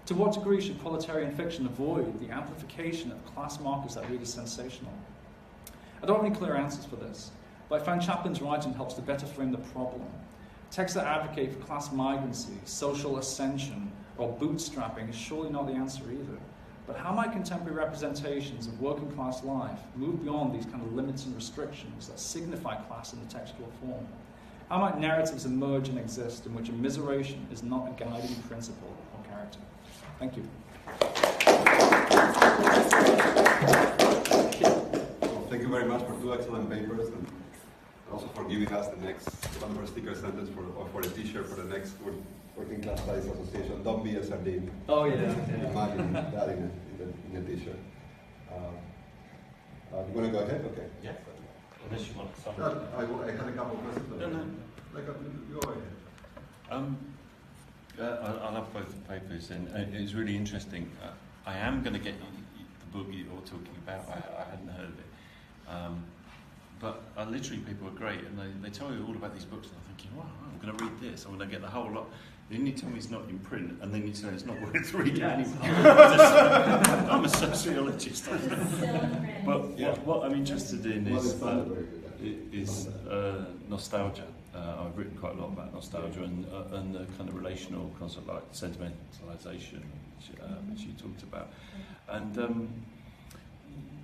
To what degree should proletarian fiction avoid the amplification of class markers that read as sensational? I don't have any clear answers for this, but I find Chaplin's writing helps to better frame the problem. Texts that advocate for class migrancy, social ascension, or bootstrapping is surely not the answer either. But how might contemporary representations of working class life move beyond these kind of limits and restrictions that signify class in the textual form? How might narratives emerge and exist in which immiseration is not a guiding principle or character? Thank you. Well, thank you very much for two excellent papers and also for giving us the next one of our sticker sentence for a t-shirt for the next Working Class Studies Association. Don't be a sardine. Oh, yeah. Imagine that in a t-shirt. You want to go ahead? Okay. Yeah. Unless you want to I had a couple of questions. No. Go ahead. I love both the papers, and it's really interesting. I am going to get the book you're talking about. I hadn't heard of it. But literally people are great, and they tell you all about these books, and I'm thinking, wow, I'm going to read this, I'm going to get the whole lot. Then you tell me it's not in print, and then you say it's not worth reading anymore. I'm a sociologist. But what I'm interested in is nostalgia. I've written quite a lot about nostalgia and the kind of relational concept like sentimentalization, which you talked about. And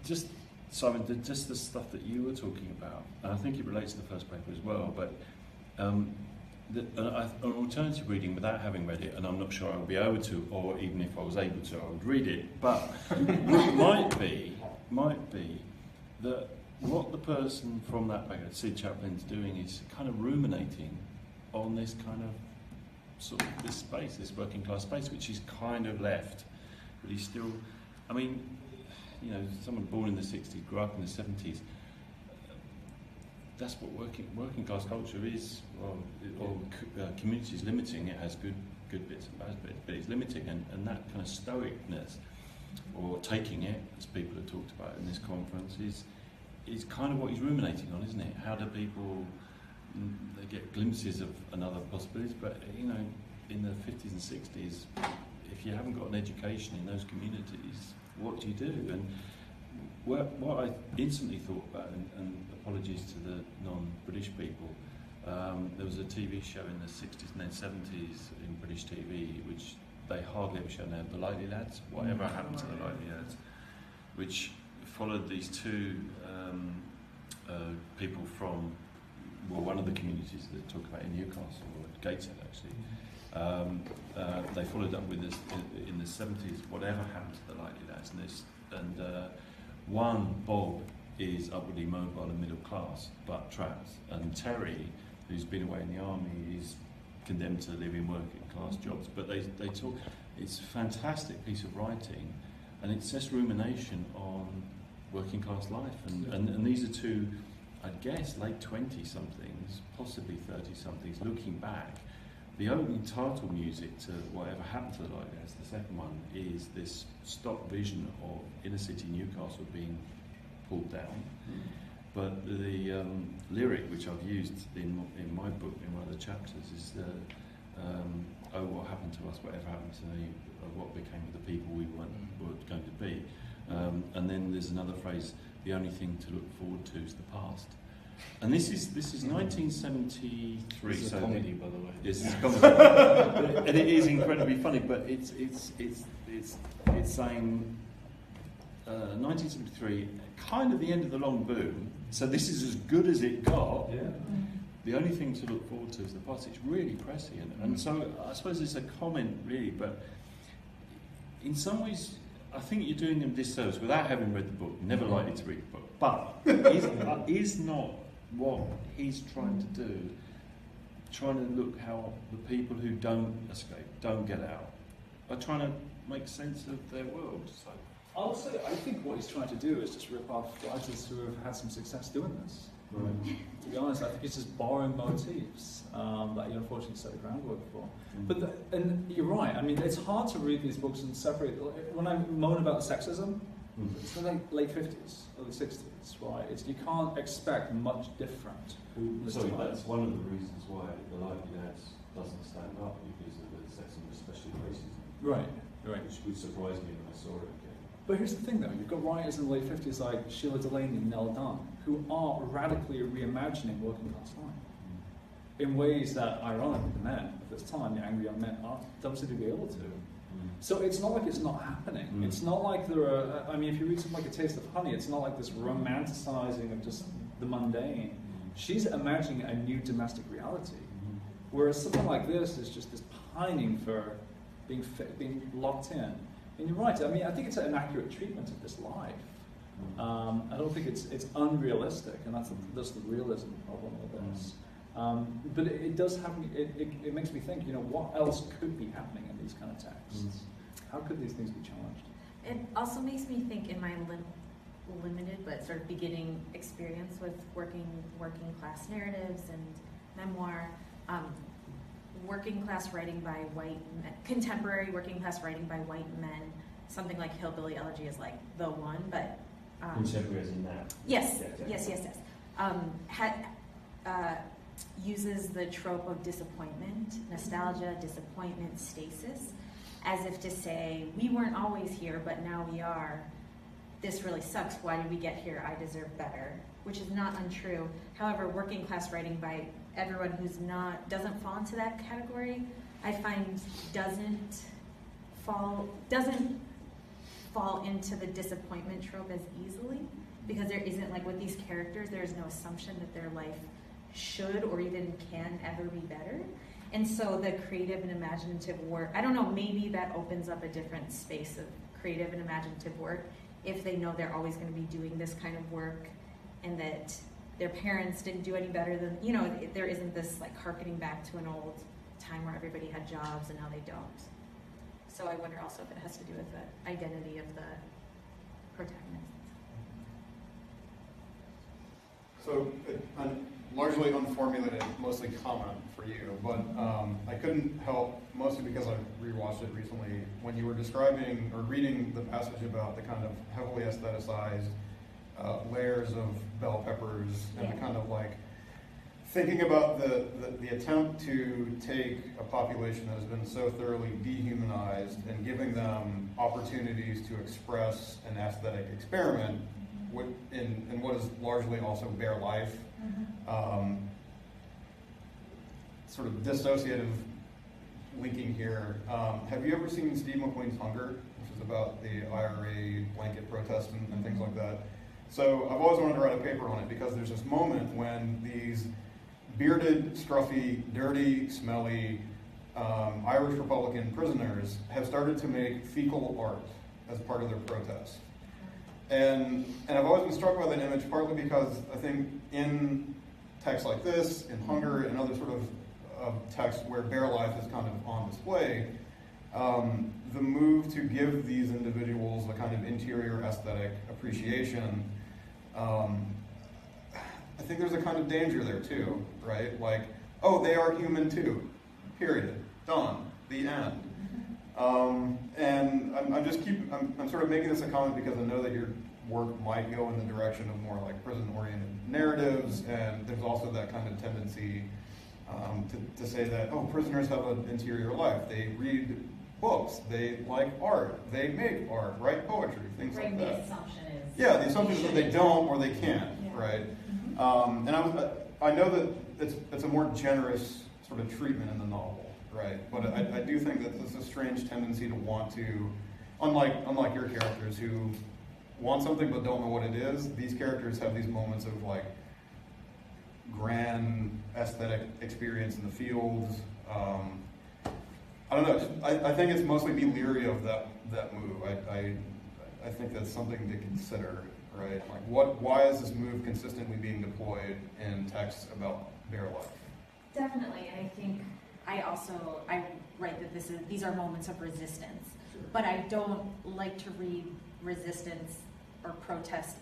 just, Simon, just the stuff that you were talking about, and I think it relates to the first paper as well, but an alternative reading without having read it, and I'm not sure I would be able to, or even if I was able to, I would read it, but what might be that what the person from that background, Sid Chaplin's doing, is kind of ruminating on this kind of sort of this space, this working class space, which he's kind of left, but he's still, I mean, you know, someone born in the 60s, grew up in the 70s, that's what working class culture is, or community is limiting. It has good bits and bad bits, but it's limiting, and that kind of stoicness, or taking it, as people have talked about in this conference, is kind of what he's ruminating on, isn't it? How do people, they get glimpses of another possibilities, but you know, in the 50s and 60s, if you haven't got an education in those communities, what do you do? And what I instantly thought about, and apologies to the non-British people, there was a TV show in the 60s and then 70s in British TV, which they hardly ever show now, The Lightly Lads, Whatever Happened to the Lightly Lads, which followed these two people from, well, one of the communities that talk about in Newcastle, or Gateshead actually. They followed up with this in the 70s, Whatever Happened to the Lightly Lads, and one, Bob, is upwardly mobile and middle class, but trapped, and Terry, who's been away in the army, is condemned to live in working class jobs. But they talk, it's a fantastic piece of writing, and it's just rumination on working class life, and these are two, I guess, late 20-somethings, possibly 30-somethings, looking back. The opening title music to Whatever Happened to the Lightly Lads, the second one, is this stock vision of inner city Newcastle being pulled down. But the lyric, which I've used in my book, in one of the chapters, is oh, what happened to us, whatever happened to me, what became of the people we were going to be. And then there's another phrase, the only thing to look forward to is the past. And this is 1973. It's a comedy, by the way. Yes, it's a comedy, and it is incredibly funny. But it's saying 1973, kind of the end of the long boom. So this is as good as it got. Yeah. The only thing to look forward to is the past. It's really prescient, and so I suppose it's a comment, really. But in some ways, I think you're doing them a disservice without having read the book. Never likely to read the book, but is not what he's trying to do. Trying to look how the people who don't escape, don't get out, are trying to make sense of their world. So I'll say, I think what he's trying to do is just rip off writers who have had some success doing this. Right. To be honest, I think it's just borrowing motifs that you unfortunately set the groundwork for. But and you're right. I mean, it's hard to read these books and separate. When I moan about sexism, it's the late 50s or the 60s, right? You can't expect much different. Sorry, that's one of the reasons why the Lightly Lads doesn't stand up, because of the sexism, especially racism. Right. Which surprised me when I saw it again. But here's the thing, though. You've got writers in the late 50s like Sheila Delaney and Nell Dunn, who are radically reimagining working class life in ways that, ironically, the men at this time, the angry young men, don't seem to be able to. So it's not like it's not happening. It's not like there are, I mean, if you read something like A Taste of Honey, it's not like this romanticizing of just the mundane. She's imagining a new domestic reality. Whereas something like this is just this pining for being locked in. And you're right, I mean, I think it's an accurate treatment of this life. I don't think it's unrealistic, and that's the realism problem with this. But it does have me, it makes me think, you know, what else could be happening in these kind of texts? How could these things be challenged? It also makes me think, in my limited but sort of beginning experience with working class narratives and memoir, working class writing by white men, contemporary working class writing by white men something like Hillbilly Elegy is like the one, but Contemporary as in that. yes, Yeah, yes. Uses the trope of disappointment, nostalgia, disappointment, stasis, as if to say, we weren't always here, but now we are. This really sucks. Why did we get here? I deserve better, which is not untrue. However, working class writing by everyone who's doesn't fall into that category, I find doesn't fall into the disappointment trope as easily, because there isn't, like with these characters, there's no assumption that their life should or even can ever be better. And so the creative and imaginative work, I don't know, maybe that opens up a different space of creative and imaginative work if they know they're always going to be doing this kind of work, and that their parents didn't do any better than, there isn't this like harkening back to an old time where everybody had jobs and now they don't. So I wonder also if it has to do with the identity of the protagonists. So, largely unformulated, mostly comment for you, but I couldn't help, mostly because I rewatched it recently, when you were describing or reading the passage about the kind of heavily aestheticized layers of bell peppers, and the kind of like thinking about the attempt to take a population that has been so thoroughly dehumanized and giving them opportunities to express an aesthetic experiment in what is largely also bare life. Sort of dissociative linking here. Have you ever seen Steve McQueen's Hunger, which is about the IRA blanket protest and things like that? So I've always wanted to write a paper on it, because there's this moment when these bearded, scruffy, dirty, smelly Irish Republican prisoners have started to make fecal art as part of their protest. And I've always been struck by that image, partly because I think in texts like this, in Hunger, and other sort of texts where bare life is kind of on display, the move to give these individuals a kind of interior aesthetic appreciation, I think there's a kind of danger there too, right? Like, oh, they are human too, period, done, the end. And I'm sort of making this a comment because I know that your work might go in the direction of more like prison-oriented narratives, and there's also that kind of tendency to say that, oh, prisoners have an interior life. They read books, they like art, they make art, write poetry, things like that. The assumption is... Yeah, the assumption is that they don't or they can't, right? And I know that it's a more generous sort of treatment in the novel, right? But I do think that there's a strange tendency to want to, unlike your characters who want something but don't know what it is, these characters have these moments of like grand aesthetic experience in the fields. I don't know. I think it's mostly be leery of that move. I think that's something to consider, right? Like, why is this move consistently being deployed in texts about bare life? Definitely, and I think I write that these are moments of resistance, but I don't like to read resistance or protest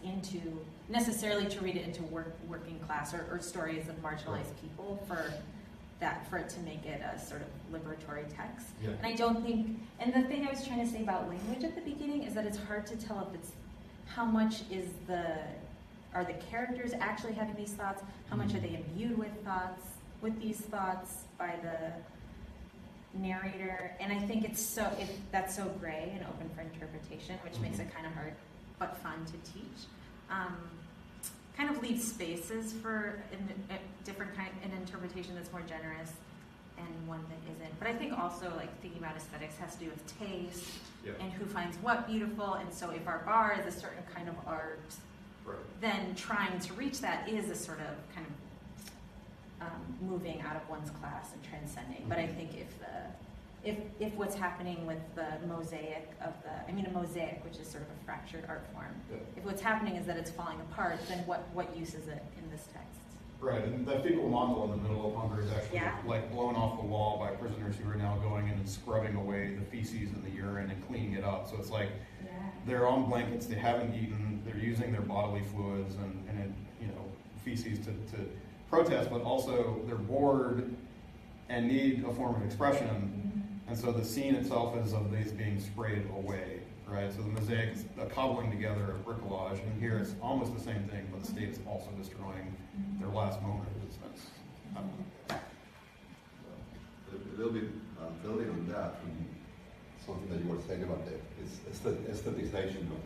necessarily to read it into working class or stories of marginalized people for it to make it a sort of liberatory text. Yeah. And I don't think, and the thing I was trying to say about language at the beginning is that it's hard to tell if it's how much are the characters actually having these thoughts, how much are they imbued with these thoughts by the narrator, and I think that's so gray and open for interpretation, which makes it kind of hard but fun to teach. Kind of leaves spaces for an interpretation that's more generous and one that isn't. But I think also like thinking about aesthetics has to do with taste and who finds what beautiful. And so if our bar is a certain kind of art, then trying to reach that is a sort of kind of moving out of one's class and transcending. But I think if what's happening with the mosaic a mosaic, which is sort of a fractured art form, if what's happening is that it's falling apart, then what use is it in this text? Right, and that fecal mandala in the middle of Hunger is actually like blown off the wall by prisoners who are now going in and scrubbing away the feces and the urine and cleaning it up. So it's like they're on blankets, they haven't eaten, they're using their bodily fluids and feces to protest, but also they're bored and need a form of expression. And so the scene itself is of these being sprayed away, right? So the mosaic is a cobbling together of bricolage, and here it's almost the same thing, but the state is also destroying their last moment of existence. A little bit building on that, and something that you were saying about the aestheticization of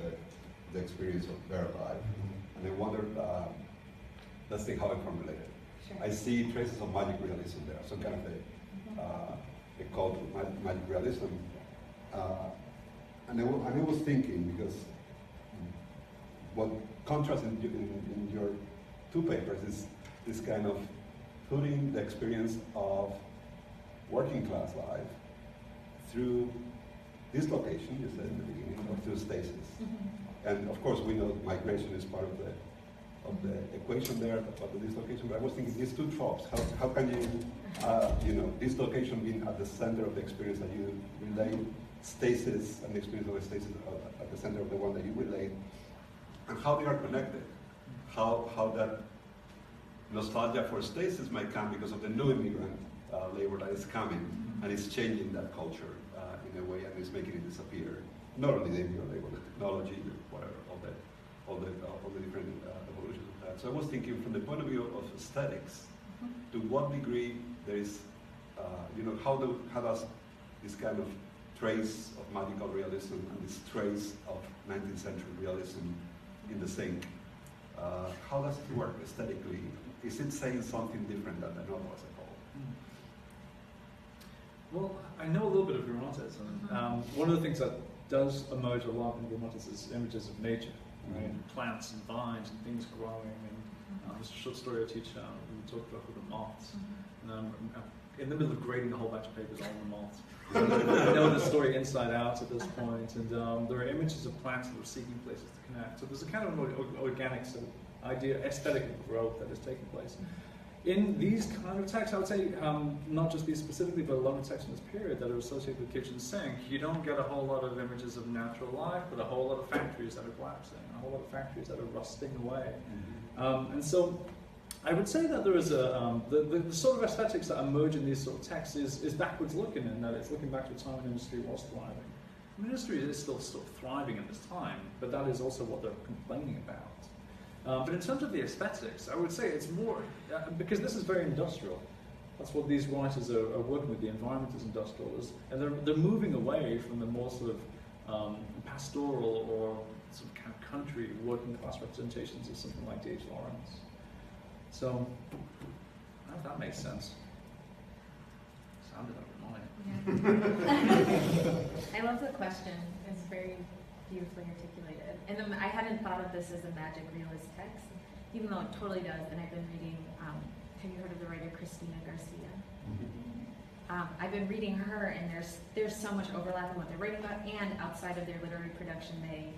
the experience of their life. And I wondered, let's think how I formulate it. Sure. I see traces of magic realism there, some kind of a cult of magic realism. And I was thinking, because what contrasts in your two papers is this kind of putting the experience of working class life through dislocation, you said in the beginning, or through stasis. And of course we know migration is part of the equation there, about the dislocation, but I was thinking these two tropes, how can you, dislocation being at the center of the experience that you relate, stasis and the experience of the stasis at the center of the one that you relate, and how they are connected, how that nostalgia for stasis might come because of the new immigrant labor that is coming, and it's changing that culture in a way, and it's making it disappear. Not only the immigrant labor, the technology, whatever, all the different evolutions of that. So I was thinking from the point of view of aesthetics, to what degree there is, how does this kind of trace of magical realism and this trace of 19th century realism in the sync, how does it work aesthetically? Is it saying something different than the novel as a whole? Well, I know a little bit of Viramontes, and one of the things that does emerge a lot in Viramontes is images of nature, right? Plants and vines and things growing. And there's a short story I teach, we talked about with the moths. And I'm in the middle of grading a whole batch of papers on the moths. I know the story inside out at this point, and there are images of plants that are seeking places to connect. So there's a kind of an organic sort of idea, aesthetic of growth that is taking place. In these kind of texts, I would say, not just these specifically, but a lot of texts in this period that are associated with kitchen sink, you don't get a whole lot of images of natural life, but a whole lot of factories that are collapsing, a whole lot of factories that are rusting away. And so I would say that there is the sort of aesthetics that emerge in these sort of texts is backwards looking, in that it's looking back to a time when industry was thriving. I mean, industry is still thriving at this time, but that is also what they're complaining about. But in terms of the aesthetics, I would say it's more, because this is very industrial. That's what these writers are working with. The environment is industrial, and they're moving away from the more sort of pastoral or some kind of country working class representations of something like D.H. Lawrence. So, I don't know if that makes sense. Sounded like I love the question. It's very beautifully articulated. And I hadn't thought of this as a magic realist text, even though it totally does. And I've been reading, have you heard of the writer Cristina Garcia? I've been reading her, and there's so much overlap in what they're writing about, and outside of their literary production, they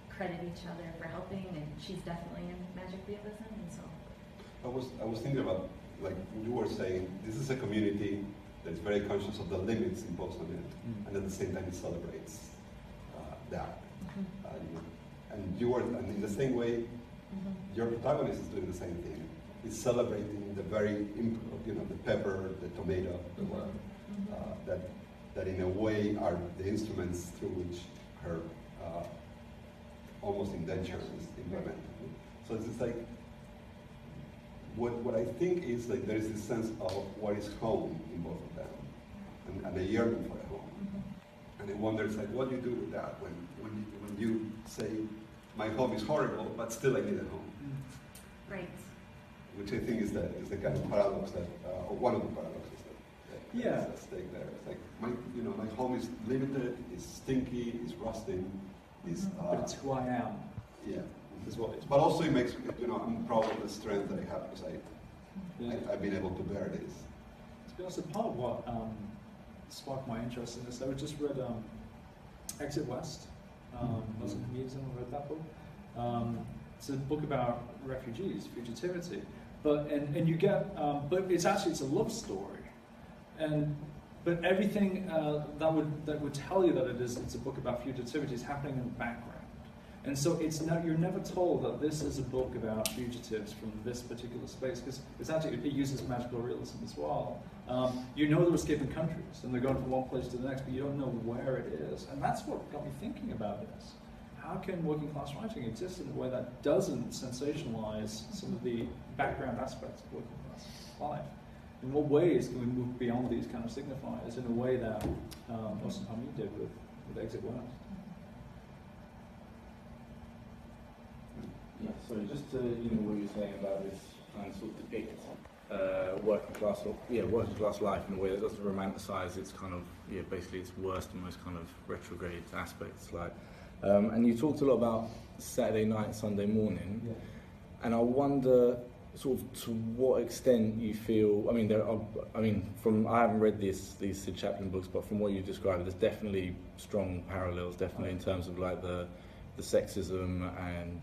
credit each other for helping, and she's definitely in magic realism, and so. I was thinking about, like you were saying, this is a community that is very conscious of the limits imposed on it, and at the same time it celebrates that. And in the same way, your protagonist is doing the same thing. It's celebrating the very input, the pepper, the tomato, the word, that in a way are the instruments through which her almost indenture is implemented. So it's like, what I think is like there is this sense of what is home in both of them, and a yearning for a home. And I wonder, it's like, what do you do with that when you say, my home is horrible, but still I need a home? Right. Which I think is the kind of paradox that, or one of the paradoxes that is at stake there. It's like, my home is limited, it's stinky, it's rusting, but it's who I am. Yeah. Is what it's. But also it makes, I'm proud of the strength that I have because I've been able to bear this. To be honest, part of what sparked my interest in this, I just read Exit West. Muslim communism, I read that book. It's a book about refugees, fugitivity, but you get, but it's a love story, but everything that would tell you that it's a book about fugitivity is happening in the background. And so you're never told that this is a book about fugitives from this particular space, because it uses magical realism as well. You know they're escaping countries, and they're going from one place to the next, but you don't know where it is. And that's what got me thinking about this. How can working class writing exist in a way that doesn't sensationalize some of the background aspects of working class life? In what ways can we move beyond these kind of signifiers in a way that Austin Hamid did with Exit West? Yeah, so just to, what you're saying about this trying to sort of depict working class life in a way that doesn't romanticize its kind of, basically its worst and most kind of retrograde aspects. And you talked a lot about Saturday night, Sunday morning, and I wonder sort of to what extent you feel, I haven't read these Sid Chaplin books, but from what you described, there's definitely strong parallels, definitely in terms of like the sexism and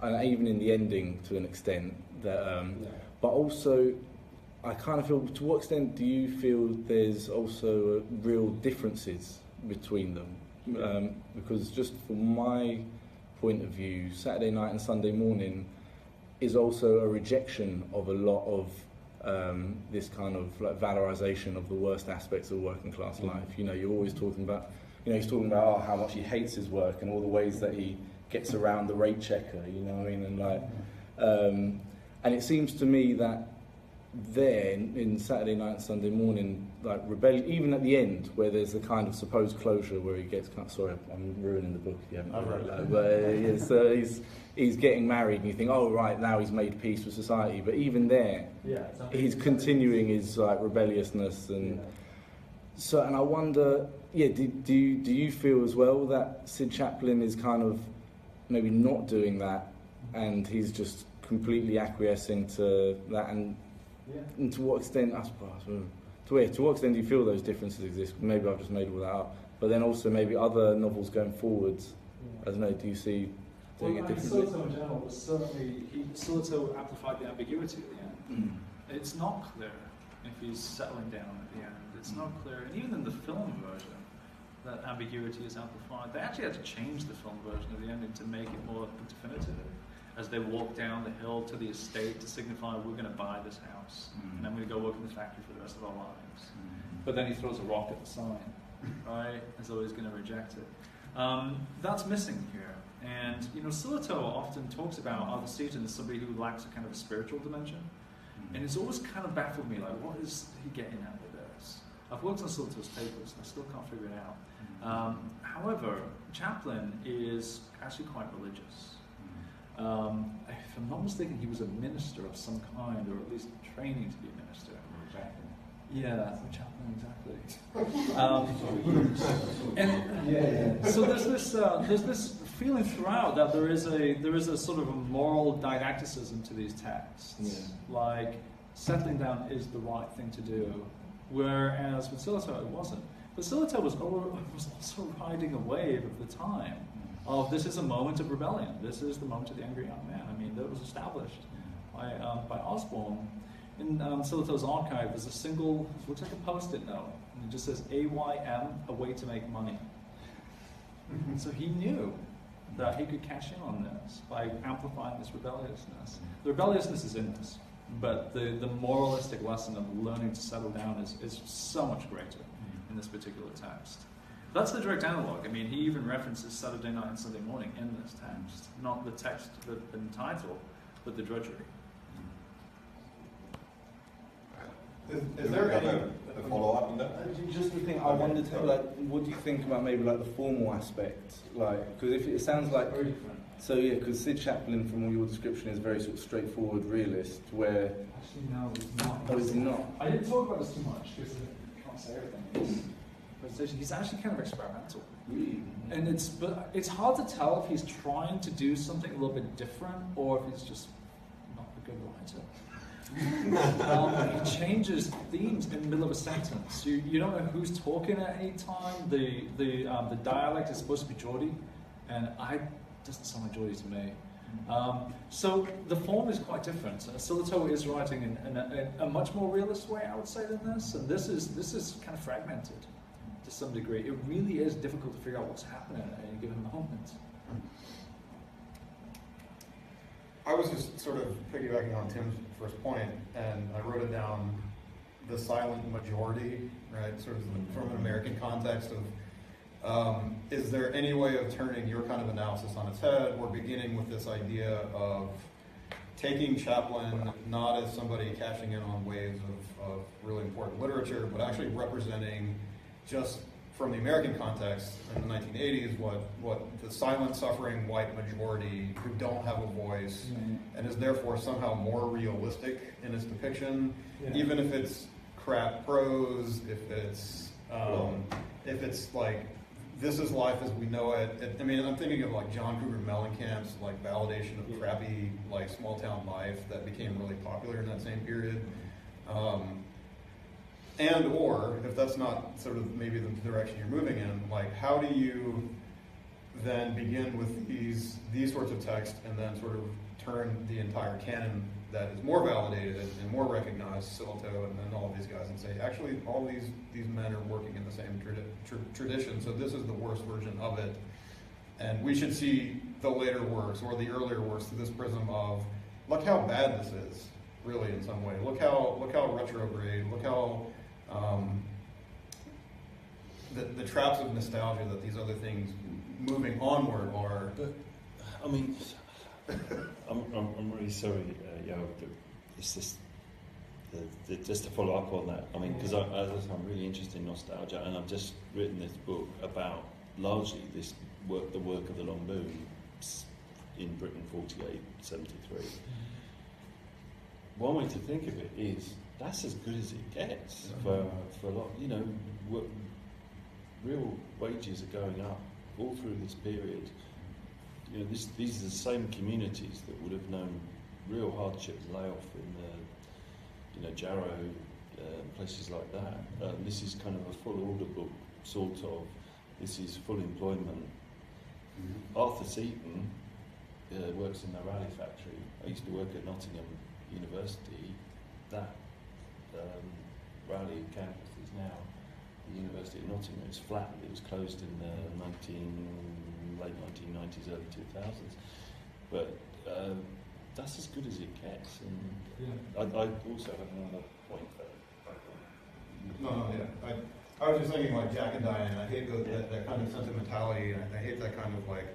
and even in the ending to an extent that, but also I kind of feel, to what extent do you feel there's also real differences between them? Because just from my point of view, Saturday night and Sunday morning is also a rejection of a lot of this kind of like valorization of the worst aspects of working class life. You're always talking about, he's talking about how much he hates his work and all the ways that he gets around the rate checker, and it seems to me that there in Saturday night and Sunday morning, like rebellion, even at the end where there's a kind of supposed closure where he gets sorry, I'm ruining the book if you haven't read that, but so he's getting married and you think, oh right, now he's made peace with society, but even there he's continuing his like rebelliousness and so, and I wonder, do you feel as well that Sid Chaplin is kind of maybe not doing that and he's just completely acquiescing to that, and to what extent, I suppose, to what extent do you feel those differences exist? Maybe I've just made all that up, but then also maybe other novels going forwards, I don't know, do you see doing it differently? Soto in general was certainly, Soto amplified the ambiguity at the end. It's not clear if he's settling down at the end. It's not clear, and even in the film version, that ambiguity is amplified. They actually had to change the film version of the ending to make it more definitive. As they walk down the hill to the estate to signify we're going to buy this house, and I'm going to go work in the factory for the rest of our lives. But then he throws a rock at the sign, right? As though he's going to reject it. That's missing here. And Soto often talks about Arthur Seaton as somebody who lacks a kind of a spiritual dimension. And it's always kind of baffled me, like, what is he getting at with this? I've worked on Soto's papers and I still can't figure it out. However, Chaplin is actually quite religious. If I'm not mistaken, he was a minister of some kind, or at least training to be a minister. Yeah, Chaplin, exactly. So there's this feeling throughout that there is a sort of a moral didacticism to these texts, like settling down is the right thing to do, whereas with Soto it wasn't. But Soto was also riding a wave of the time. Of this is a moment of rebellion. This is the moment of the angry young man. I mean, that was established by Osborne. In Soto's archive, there's a single, looks like a post-it note, and it just says AYM, a way to make money. So he knew that he could cash in on this by amplifying this rebelliousness. The rebelliousness is in this, but the moralistic lesson of learning to settle down is so much greater in this particular text. That's the direct analog. I mean, he even references Saturday night and Sunday morning in this text. Not the text, the title, but the drudgery. Is there a follow-up on that? Just the thing, I wondered, what do you think about maybe like the formal aspect? Like, because if it sounds like very different. So because Sid Chaplin, from all your description, is very sort of straightforward realist. Where actually no, he's not. Oh, is he not? I didn't talk about this too much because I can't say everything. He's actually kind of experimental. Really? And it's hard to tell if he's trying to do something a little bit different or if he's just not a good writer. He changes themes in the middle of a sentence. You don't know who's talking at any time. The dialect is supposed to be Geordie, and it doesn't sound like Geordie to me. So the form is quite different. Soto is writing in a much more realist way, I would say, than this, and this is kind of fragmented. to some degree. It really is difficult to figure out what's happening at any given moment. I was just sort of piggybacking on Tim's first point, and I wrote it down, the silent majority, right? Sort of from an American context of, is there any way of turning your kind of analysis on its head, or beginning with this idea of taking Chaplin not as somebody cashing in on waves of really important literature, but actually representing, just from the American context in the 1980s, what the silent, suffering white majority who don't have a voice, and is therefore somehow more realistic in its depiction, even if it's crap prose, if it's like, this is life as we know it. I mean, I'm thinking of like John Cougar Mellencamp's like validation of crappy like small town life that became really popular in that same period. And or if that's not sort of maybe the direction you're moving in, like how do you then begin with these sorts of texts and then sort of turn the entire canon that is more validated and more recognized, Silito and then all of these guys, and say, actually, all these men are working in the same tradition, so this is the worst version of it. And we should see the later works or the earlier works through this prism of, look how bad this is, really, in some way. Look how retrograde, look how the traps of nostalgia that these other things moving onward are. But, I mean, I'm really sorry, Yael, it's just to follow up on that. I mean, because I'm really interested in nostalgia, and I've just written this book about largely the work of the Long Boom in Britain, 48, 73. One way to think of it is that's as good as it gets for a lot. You know, real wages are going up all through this period. You know, these are the same communities that would have known real hardship, layoff in the, Jarrow, places like that. This is kind of a full order book, sort of. This is full employment. Arthur Seaton works in the Raleigh factory. I used to work at Nottingham University. That Raleigh campus is now the University of Nottingham. It's flattened. It was closed in the late 1990s, early 2000s. But that's as good as it gets. And I also have another point there. I was just thinking like Jack and Diane. I hate that kind of sentimentality, and I hate that kind of like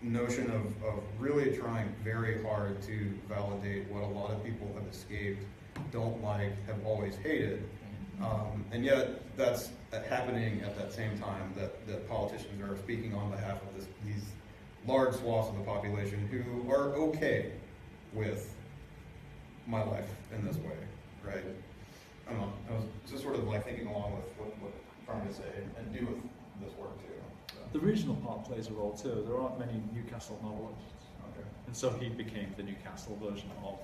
notion of really trying very hard to validate what a lot of people have escaped, don't like, have always hated. And yet that's happening at that same time that politicians are speaking on behalf of these large swaths of the population who are okay with my life in this way, right? I don't know, I was just sort of like thinking along with what I'm trying to say and do with this work too. The regional part plays a role too. There aren't many Newcastle novelists. Okay. And so he became the Newcastle version of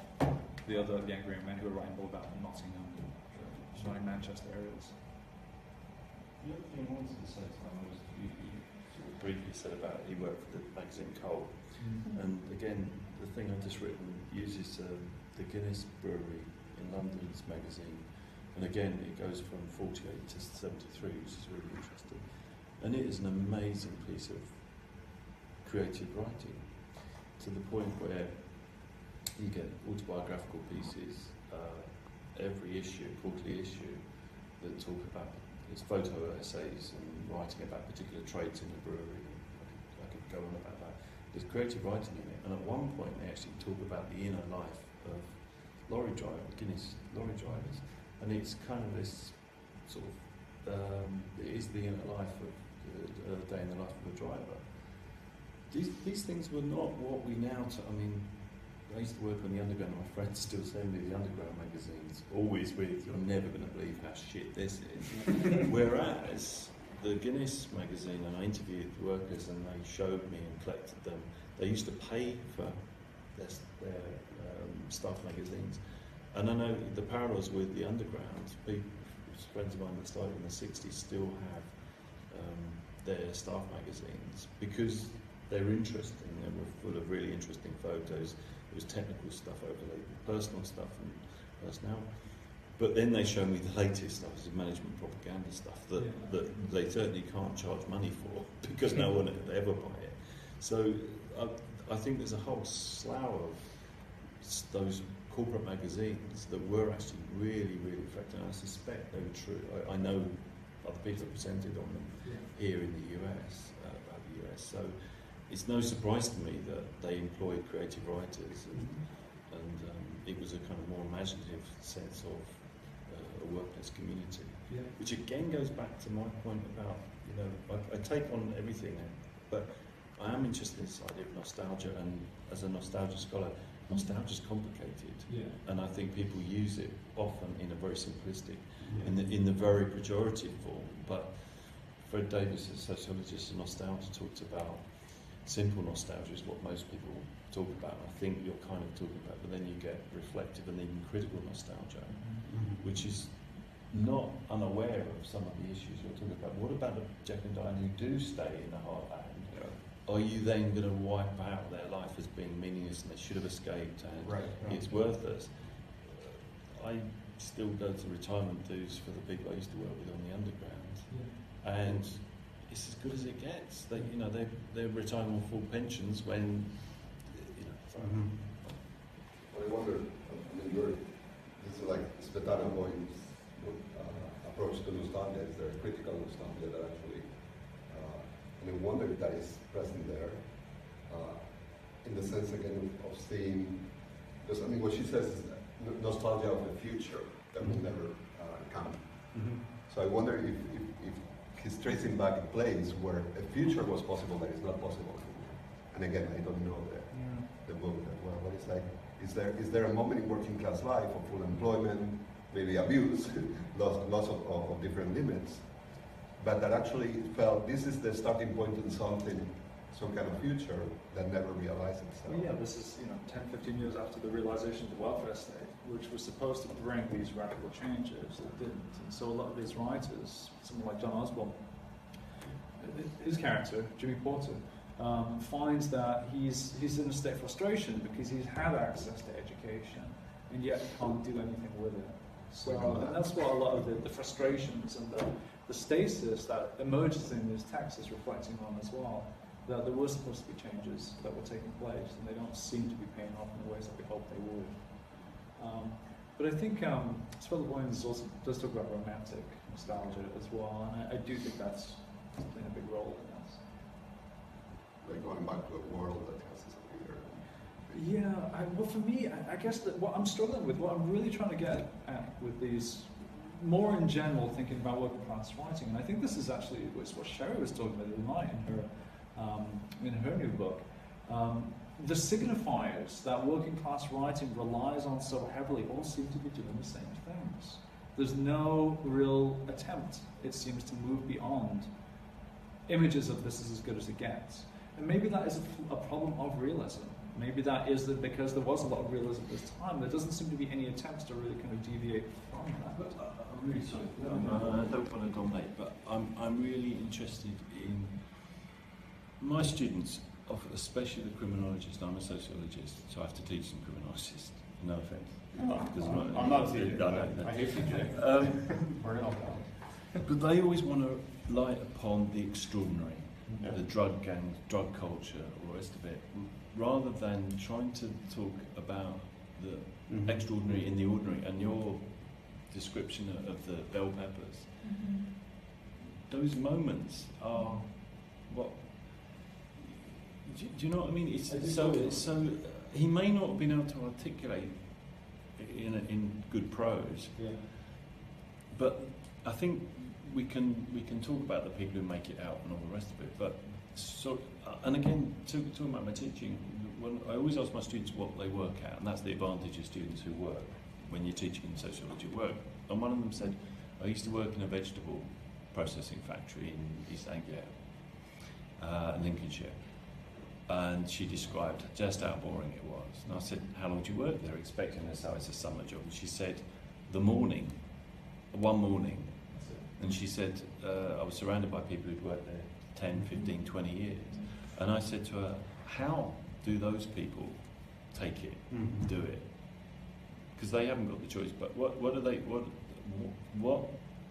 the other angry men who were writing all about Nottingham and surrounding Manchester areas. The other thing I wanted to say to him was, you sort of briefly said about he worked for the magazine Coal. And again, the thing I've just written uses the Guinness Brewery in London's magazine. And again, it goes from 48 to 73, which is really interesting. And it is an amazing piece of creative writing, to the point where you get autobiographical pieces every issue, quarterly issue, that talk about, it's photo essays and writing about particular traits in the brewery. I could go on about that. There's creative writing in it, and at one point they actually talk about the inner life of lorry drivers, Guinness lorry drivers, and it's kind of this sort of, it is the inner life of a day in the life of a driver. These things were not what we now, I mean, I used to work on the Underground, my friends still send me the Underground magazines, always with, you're never going to believe how shit this is. Whereas the Guinness magazine, and I interviewed workers and they showed me and collected them, they used to pay for their staff magazines. And I know the parallels with the Underground, friends of mine that started in the 60s still have their staff magazines because they were interesting, they were full of really interesting photos. There was technical stuff overlaid with personal stuff and personnel. But then they show me the latest stuff, the management propaganda stuff, that they certainly can't charge money for because no one would ever buy it. So I think there's a whole slough of those corporate magazines that were actually really, really effective. And I suspect they were true. I know other people have presented on them here in the US, about the US. So it's no surprise to me that they employed creative writers, and it was a kind of more imaginative sense of a workplace community, which again goes back to my point about, I take on everything, but I am interested in this idea of nostalgia, and as a nostalgia scholar, nostalgia is complicated, and I think people use it often in a very simplistic, in the very pejorative form. But Fred Davis, a sociologist of nostalgia, talks about simple nostalgia is what most people talk about. I think you're kind of talking about, but then you get reflective and even critical nostalgia, which is not unaware of some of the issues you're talking about. What about the Jack and Diane who do stay in the heartland? Are you then going to wipe out their life as being meaningless and they should have escaped and it's worthless? I still go to retirement dues for the people I used to work with on the underground, and it's as good as it gets. They, they're retiring on full pensions when, I wonder, this is like Svetana Boy's approach to nostalgia. Is there a critical nostalgia that actually, and I wonder if that is present there, in the sense again of seeing, because what she says is nostalgia of a future that will never come. So I wonder if he's tracing back a place where a future was possible that is not possible anymore. And again, I don't know the book that well, but it's like, is there a moment in working class life of full employment, maybe abuse, lots of different limits, but that actually felt this is the starting point in something, some kind of future that never realized itself. Well, this is 10, 15 years after the realization of the welfare state, which was supposed to bring these radical changes, it didn't. And so a lot of these writers, someone like John Osborne, his character, Jimmy Porter, finds that he's in a state of frustration because he's had access to education and yet can't do anything with it. So and that's what a lot of the frustrations and the stasis that emerges in these texts is reflecting on as well. That there were supposed to be changes that were taking place and they don't seem to be paying off in the ways that we hoped they would. But I think Swell Boyens also does talk about romantic nostalgia as well, and I do think that's playing a big role in this. Like going back to a world that has disappeared. Yeah, well for me, I guess that what I'm struggling with, what I'm really trying to get at with these, more in general, thinking about working class writing, and I think this is actually what Sherry was talking about tonight in her new book. The signifiers that working class writing relies on so heavily all seem to be doing the same things. There's no real attempt, it seems, to move beyond images of this is as good as it gets. And maybe that is a problem of realism. Maybe that is that because there was a lot of realism at this time, there doesn't seem to be any attempts to really kind of deviate from that. I'm really sorry. I don't want to dominate, but I'm really interested in my students, especially the criminologists. I'm a sociologist, so I have to teach some criminologists. No offense. I'm not teaching. I hate teaching. But they always want to light upon the extraordinary, the drug gang, drug culture, all the rest of it, rather than trying to talk about the extraordinary in the ordinary. And your description of the bell peppers, those moments are what. Do you know what I mean? It's so. He may not have been able to articulate in good prose, but I think we can talk about the people who make it out and all the rest of it. But and again, talking about my teaching, when I always ask my students what they work at, and that's the advantage of students who work when you're teaching in sociology work. And one of them said, "I used to work in a vegetable processing factory in East Anglia, Lincolnshire." And she described just how boring it was. And I said, "How long do you work there?" Expecting her to say it's a summer job. And she said, one morning. And she said, I was surrounded by people who'd worked there 10, 15, 20 years. And I said to her, how do those people take it, do it? because they haven't got the choice. But what do they what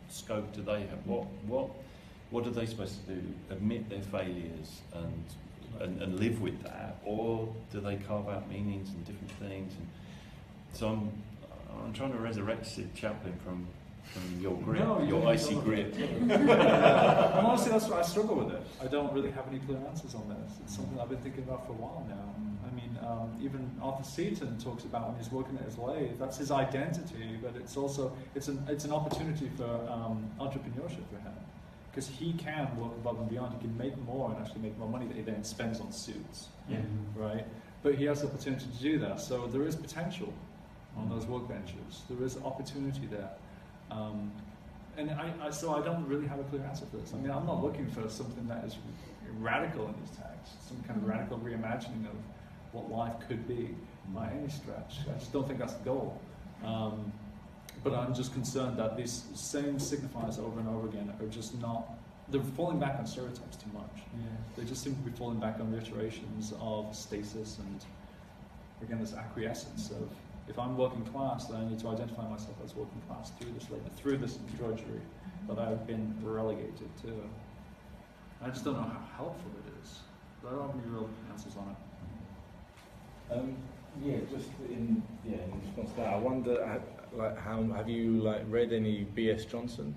scope do they have? What are they supposed to do? Admit their failures and live with that, or do they carve out meanings and different things? And so I'm trying to resurrect Sid Chaplin from your grip, your icy grip. And honestly, that's why I struggle with it. I don't really have any clear answers on this. It's something I've been thinking about for a while now. I mean, even Arthur Seaton talks about when he's working at his lathe, that's his identity, but it's also, it's an opportunity for entrepreneurship for him. Because he can work above and beyond, he can make more and actually make more money that he then spends on suits, right? But he has the opportunity to do that, so there is potential on those workbenches. There is opportunity there. And so I don't really have a clear answer for this. I mean, I'm not looking for something that is radical in these texts, some kind of radical reimagining of what life could be by any stretch. I just don't think that's the goal. But I'm just concerned that these same signifiers over and over again are just not, they're falling back on stereotypes too much. They just seem to be falling back on reiterations of stasis and, again, this acquiescence of, if I'm working class, then I need to identify myself as working class through this labor, through this drudgery that I've been relegated to. I just don't know how helpful it is. But I don't have any real answers on it. Just in response to that, I wonder, how have you read any B.S. Johnson?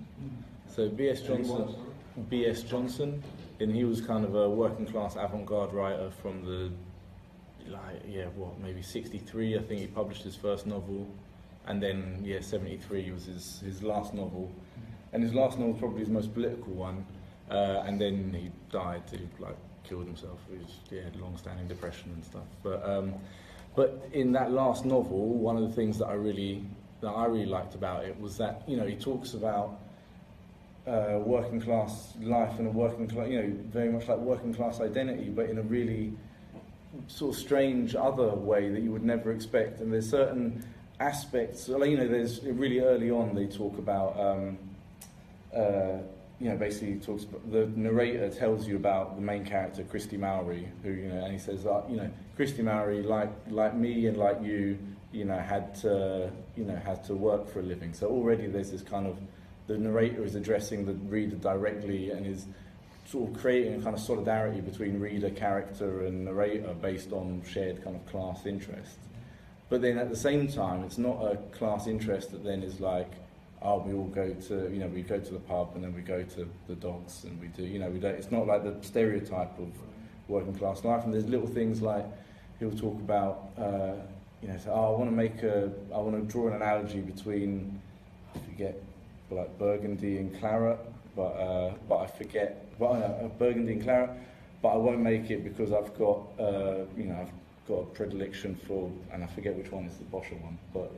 So B.S. Johnson, and he was kind of a working class avant-garde writer from the maybe 63, I think he published his first novel, and then 73 was his last novel, and his last novel was probably his most political one, and then he died. He killed himself. He had long-standing depression and stuff. But in that last novel, one of the things that I really liked about it was that he talks about working class life and a working class, very much like working class identity, but in a really sort of strange other way that you would never expect. And there's certain aspects, there's really early on they talk about, basically talks about, the narrator tells you about the main character, Christy Mowry, who, and he says that, Christy Mowry, like me and like you, had to work for a living. So already there's this kind of, the narrator is addressing the reader directly and is sort of creating a kind of solidarity between reader, character and narrator based on shared kind of class interest. But then at the same time, it's not a class interest that then is like, we all go to, we go to the pub and then we go to the dogs and we do, we don't, it's not like the stereotype of working class life. And there's little things like, he'll talk about, I want to draw an analogy between, I forget, Burgundy and claret, but I forget, Burgundy and claret, but I won't make it because I've got, I've got a predilection for, and I forget which one is the Boscher one, but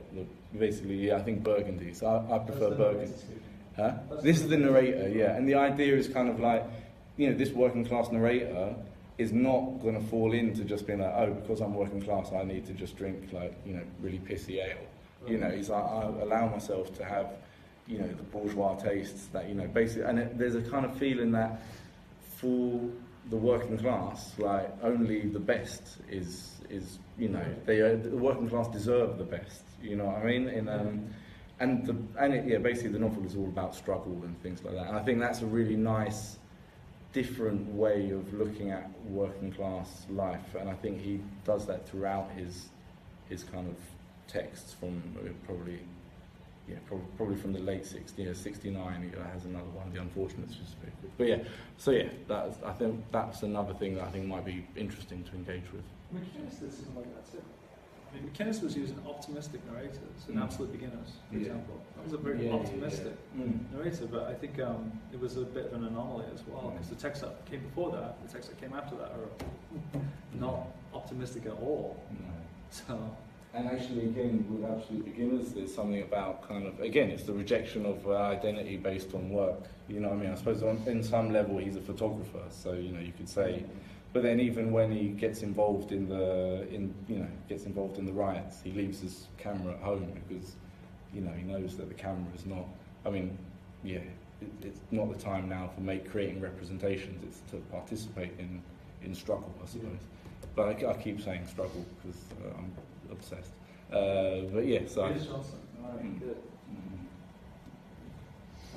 basically, I think Burgundy, so I prefer Burgundy. This is the narrator, and the idea is kind of like, this working class narrator is not going to fall into just being like, because I'm working class, I need to just drink really pissy ale. He's like, I allow myself to have, the bourgeois tastes that, basically, and there's a kind of feeling that for the working class, only the best is the working class deserve the best, you know what I mean? Basically the novel is all about struggle and things like that. And I think that's a really nice, different way of looking at working class life. And I think he does that throughout his kind of texts from probably from the late 60s, 69, he has another one, The Unfortunates, which is very good. But I think that's another thing that I think might be interesting to engage with. McInnes did something like that too. I mean, McInnes was using optimistic narrators in Absolute Beginners, for example. That was a very optimistic narrator, but I think it was a bit of an anomaly as well, because the texts that came before that, the texts that came after that are not optimistic at all. So. And actually, again, with Absolute Beginners, there's something about kind of, again, it's the rejection of identity based on work. You know what I mean? I suppose in some level he's a photographer, so, you could say, but then even when he gets involved in the riots, he leaves his camera at home because, he knows that the camera is not, it's not the time now for creating representations, it's to participate in struggle, I suppose. But I keep saying struggle because I'm obsessed. But yeah, so. And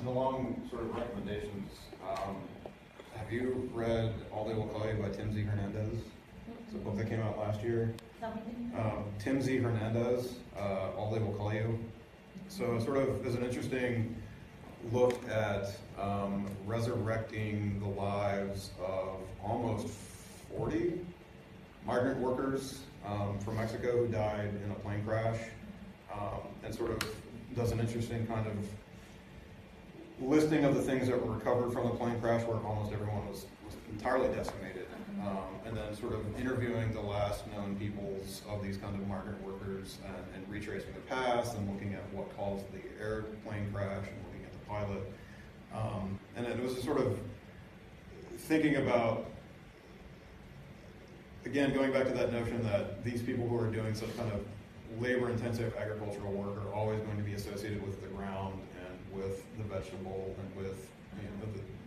along sort of recommendations, have you read All They Will Call You by Tim Z. Hernandez? It's a book that came out last year. Tim Z. Hernandez, All They Will Call You. So it sort of is an interesting look at resurrecting the lives of almost 40 migrant workers from Mexico who died in a plane crash, and sort of does an interesting kind of listing of the things that were recovered from the plane crash where almost everyone was entirely decimated, and then sort of interviewing the last known peoples of these kind of migrant workers and retracing the past and looking at what caused the airplane crash and looking at the pilot. And it was sort of thinking about, again, going back to that notion that these people who are doing such kind of labor-intensive agricultural work are always going to be associated with the ground and with the vegetable and with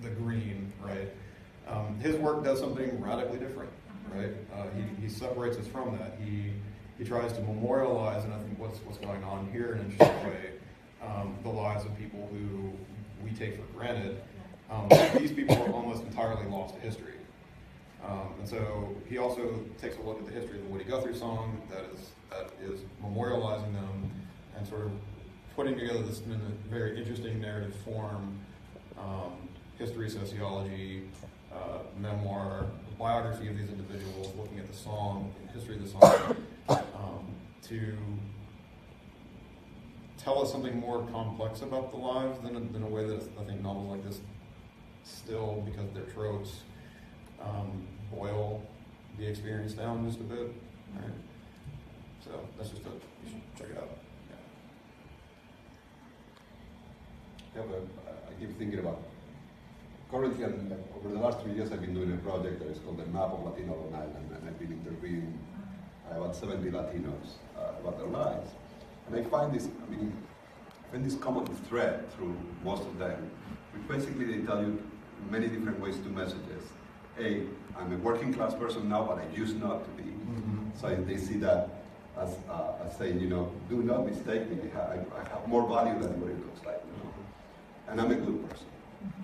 the green, right? His work does something radically different, right? He separates us from that. He tries to memorialize, and I think what's going on here in an interesting way, the lives of people who we take for granted. These people are almost entirely lost to history. And so he also takes a look at the history of the Woody Guthrie song that is memorializing them and sort of putting together this in a very interesting narrative form, history, sociology, memoir, biography of these individuals, looking at the song, the history of the song, to tell us something more complex about the lives than a way that I think novels like this still, because they're tropes, boil the experience down just a bit, right? So that's just you should check it out. Yeah, but I keep thinking about, currently, over the last 3 years, I've been doing a project that is called the Map of Latino Long Island, and I've been interviewing about 70 Latinos about their lives. And I find this common thread through most of them, which basically they tell you many different ways, two messages. A, I'm a working class person now, but I used not to be. So they see that as saying, do not mistake me, I have more value than what it looks like. And I'm a good person,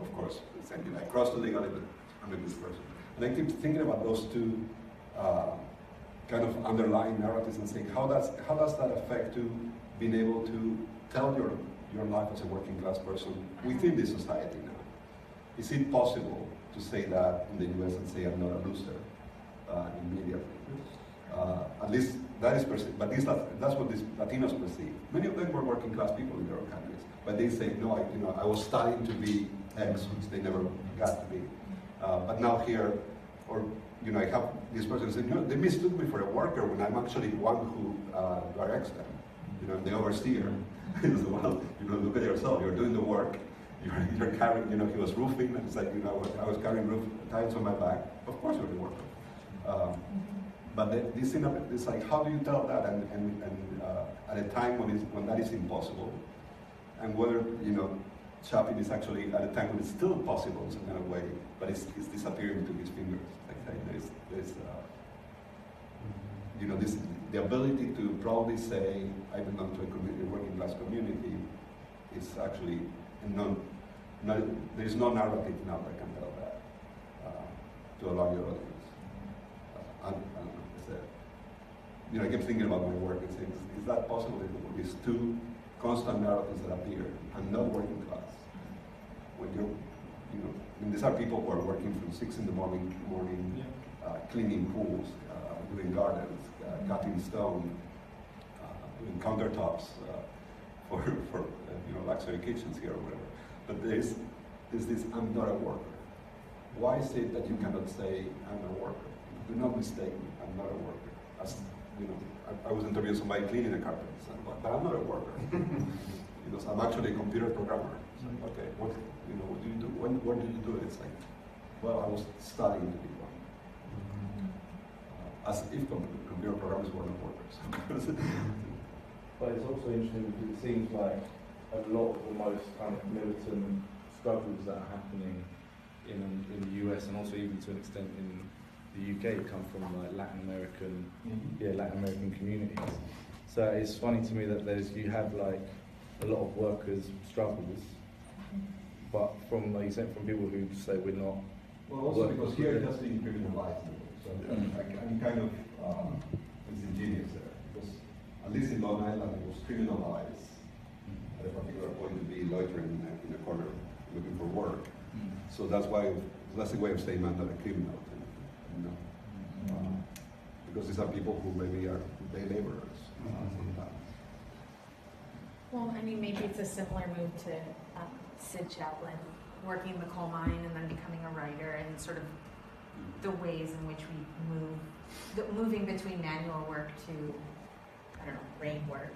of course. I crossed the legally, but I'm a good person. And I keep thinking about those two kind of underlying narratives and saying, how does that affect you being able to tell your life as a working class person within this society now? Is it possible to say that in the US and say I'm not a loser immediately? At least that is perceived, but that's what these Latinos perceive. Many of them were working class people in their own countries, but they say, no, I was studying to be X, which they never got to be. But now here, or I have this person saying, they mistook me for a worker when I'm actually one who directs them, the overseer. So, well, look at yourself, you're doing the work, you're carrying, he was roofing, and it's like, I was carrying roof tiles on my back. Of course you're the worker. But this thing, it's like, how do you tell that? And at a time when that is impossible, and whether Chaplin is actually at a time when it's still possible in some kind of way, but it's disappearing to his fingers. There's the ability to probably say I belong to a working class community is actually there is no narrative now that can tell that to a larger audience. I don't know. I kept thinking about my work and saying, is that possible? These two constant narratives that appear. I'm not working class. When these are people who are working from 6 in the morning, cleaning pools, doing gardens, cutting stone, doing countertops for luxury kitchens here or whatever. But there's this, I'm not a worker. Why is it that you cannot say, I'm a worker? Do not mistake me, I'm not a worker. I was interviewing somebody cleaning a carpet, but I'm not a worker. So I'm actually a computer programmer. So, okay, what do you do? When did you do it? It's like, well, I was studying to be one. As if computer programmers were not workers. But it's also interesting because it seems like a lot of the most kind of militant struggles that are happening in the US and also even to an extent in the UK come from like Latin American communities. So it's funny to me that you have like a lot of workers' struggles, but from like you said, from people who say we're not. Well, also because here it has been criminalized, so I'm kind of disingenuous there, because at least in Long Island it was criminalized at a particular point to be loitering in a corner looking for work. So that's the way of saying I'm not a criminal, you know? Because these are people who maybe are day laborers sometimes. Well, I mean, maybe it's a similar move to Sid Chaplin, working in the coal mine and then becoming a writer, and sort of the ways in which we moving between manual work to, I don't know, brain work.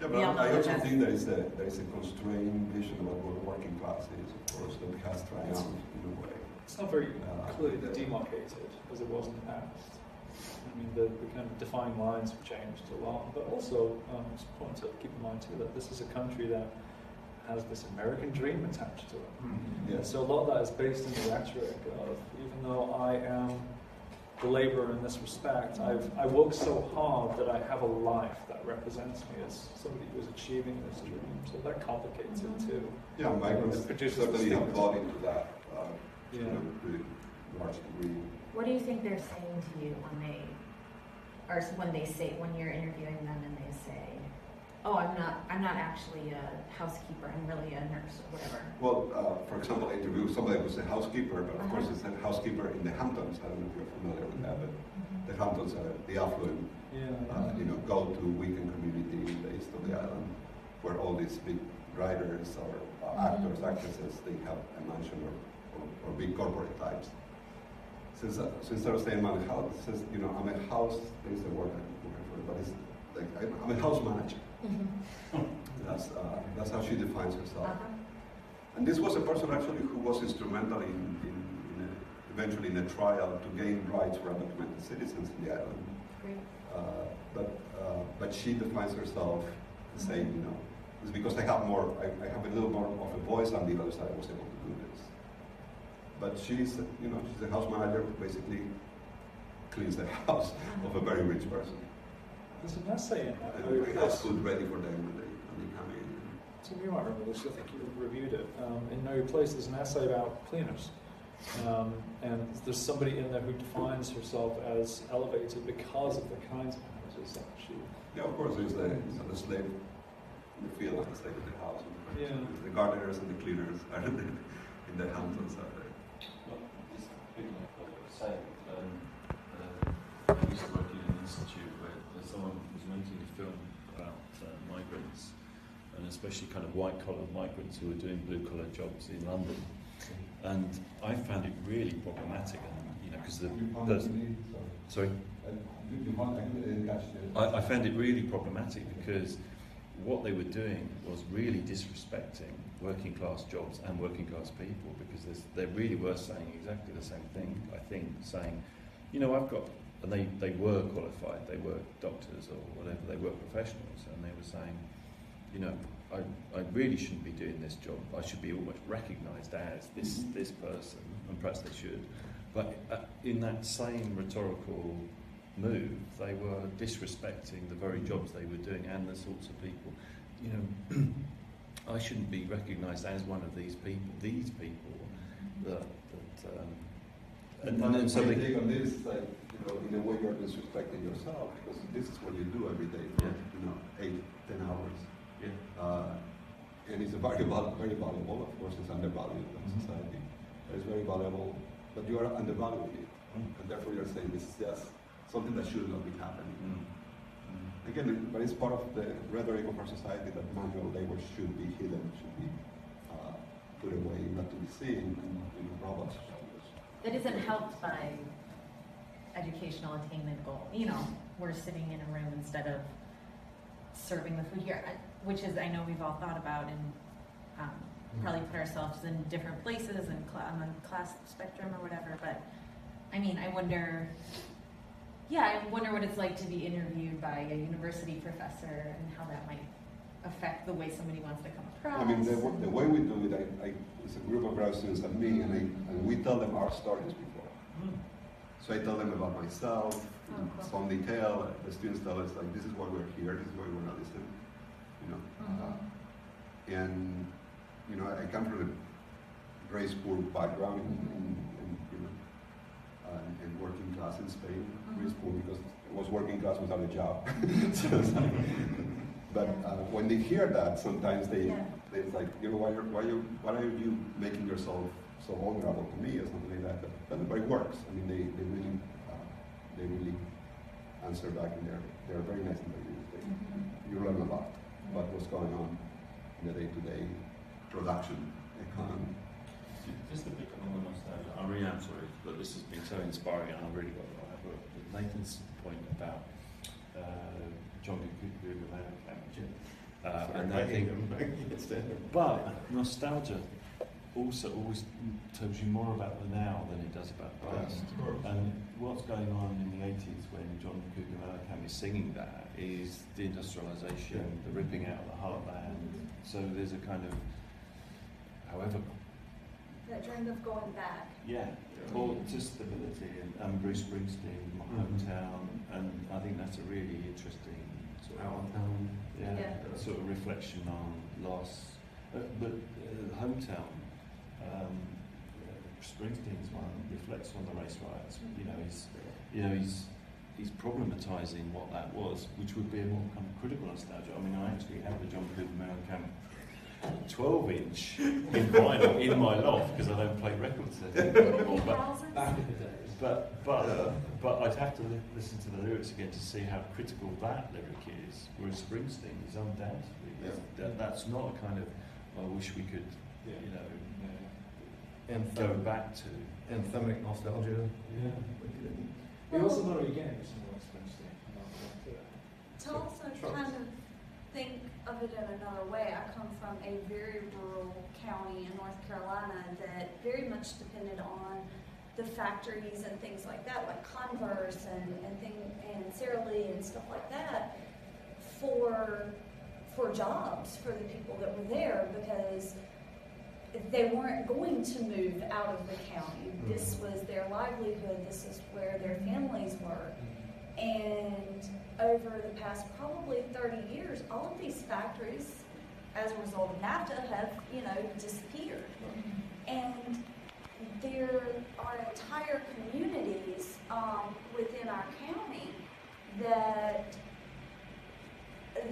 Yeah, but I also think there is a constrained vision about what working class is, of course, that has triumphed in a way. It's not very clearly demarcated as it was in the past. I mean, the kind of defining lines have changed a lot, but also it's important to keep in mind too that this is a country that has this American dream attached to it. Yeah. So a lot of that is based in the rhetoric of, even though I am the laborer in this respect, I work so hard that I have a life that represents me as somebody who is achieving this dream. So that complicates it too. Yeah, migrants certainly have bought into that Yeah. to a pretty large degree. What do you think they're saying to you when you're interviewing them and they say, "Oh, I'm not actually a housekeeper. I'm really a nurse or whatever." Well, for example, I interviewed somebody who's a housekeeper, but of course it's a housekeeper in the Hamptons. I don't know if you're familiar with that, but the Hamptons are the affluent, go-to weekend community in the east of the island, where all these big writers or actors, actresses, they have a mansion or big corporate types. So instead of saying I'm a house, it says, I'm a house, there's a word I'm looking for, but it's like, I'm a house manager. That's how she defines herself. And this was a person actually who was instrumental eventually in a trial to gain rights for undocumented citizens in the island. Great. But she defines herself saying, it's because I have a little more of a voice on the other side. I was able to do this. But she's a house manager who basically cleans the house of a very rich person. There's an essay in that. And has food ready for them when they come in. So you might remember this, I think you reviewed it. In No Place, there's an essay about cleaners. And there's somebody in there who defines herself as elevated because of the kinds of houses that she... Yeah, of course, there's the slave in the field and the slave in the house. Yeah. The gardeners and the cleaners are in the Hamptons out there. Well, it's big like what I was saying. I used to work in an institute where someone was making a film about migrants, and especially kind of white-collar migrants who were doing blue-collar jobs in London. And I found it really problematic, and because the person. Sorry. I found it really problematic because what they were doing was really disrespecting working class jobs and working class people, because they really were saying exactly the same thing. I think saying, I've got, and they were qualified, they were doctors or whatever, they were professionals, and they were saying, I really shouldn't be doing this job. I should be almost recognised as this person, and perhaps they should. But in that same rhetorical move, they were disrespecting the very jobs they were doing and the sorts of people. I shouldn't be recognised as one of these people. These people and then so they take on this, like, in a way you're disrespecting yourself, because this is what you do every day for 8-10 hours. Yeah. And it's very valuable. Of course, it's undervalued in society. But it's very valuable, but you are undervaluing it, and therefore you're saying this is just something that should not be happening. Again, but it's part of the rhetoric of our society that manual labor should be hidden, should be put away, not to be seen, and robots. That isn't helped by educational attainment goal. We're sitting in a room instead of serving the food here, which is, I know we've all thought about and probably put ourselves in different places and on the class spectrum or whatever. But I mean, I wonder what it's like to be interviewed by a university professor and how that might affect the way somebody wants to come across. I mean, the way we do it, it's a group of grad students and me, and we tell them our stories before. So I tell them about myself, Oh, cool. some detail. The students tell us like, this is why we're here, this is why we want to listen. You know, and you know, I come from a very poor background in working class in Spain. Very poor because it was working class without a job. So it's like, but when they hear that, sometimes they like, you know, why are you making yourself so vulnerable to me or something like that? But it works. I mean, they really answer back, and they're very nice interviews. You learn a lot about what's going on in the day-to-day production economy. Just a bit on the nostalgia. I really am sorry, but this has been so inspiring, and I've really got to have Nathan's point about John and I think, but nostalgia also always tells you more about the now than it does about the past. And what's going on in the 80s when John Kukumalakam is singing that is the industrialization, the ripping out of the heartland. So there's a kind of, however, That dream of going back. or just stability, and Bruce Springsteen, my hometown, and I think that's a really interesting sort of sort of reflection on loss. But hometown, Springsteen's one reflects on the race riots. He's problematising what that was, which would be a more kind of critical nostalgia. I mean, I actually have the John Kukumalakam 12-inch in vinyl in my loft because I don't play records anymore. Back in the days. But I'd have to listen to the lyrics again to see how critical that lyric is. Whereas Springsteen is undoubtedly that's not a kind of I wish we could, go back to anthemic nostalgia. We also know again some more Springsteen. To also kind of think of it in another way, I come from a very rural county in North Carolina that very much depended on the factories and things like that, like Converse and Sara Lee and stuff like that, for jobs for the people that were there, because they weren't going to move out of the county. This was their livelihood. This is where their families were. And over the past probably 30 years, all of these factories, as a result of NAFTA, have, disappeared. And there are entire communities within our county that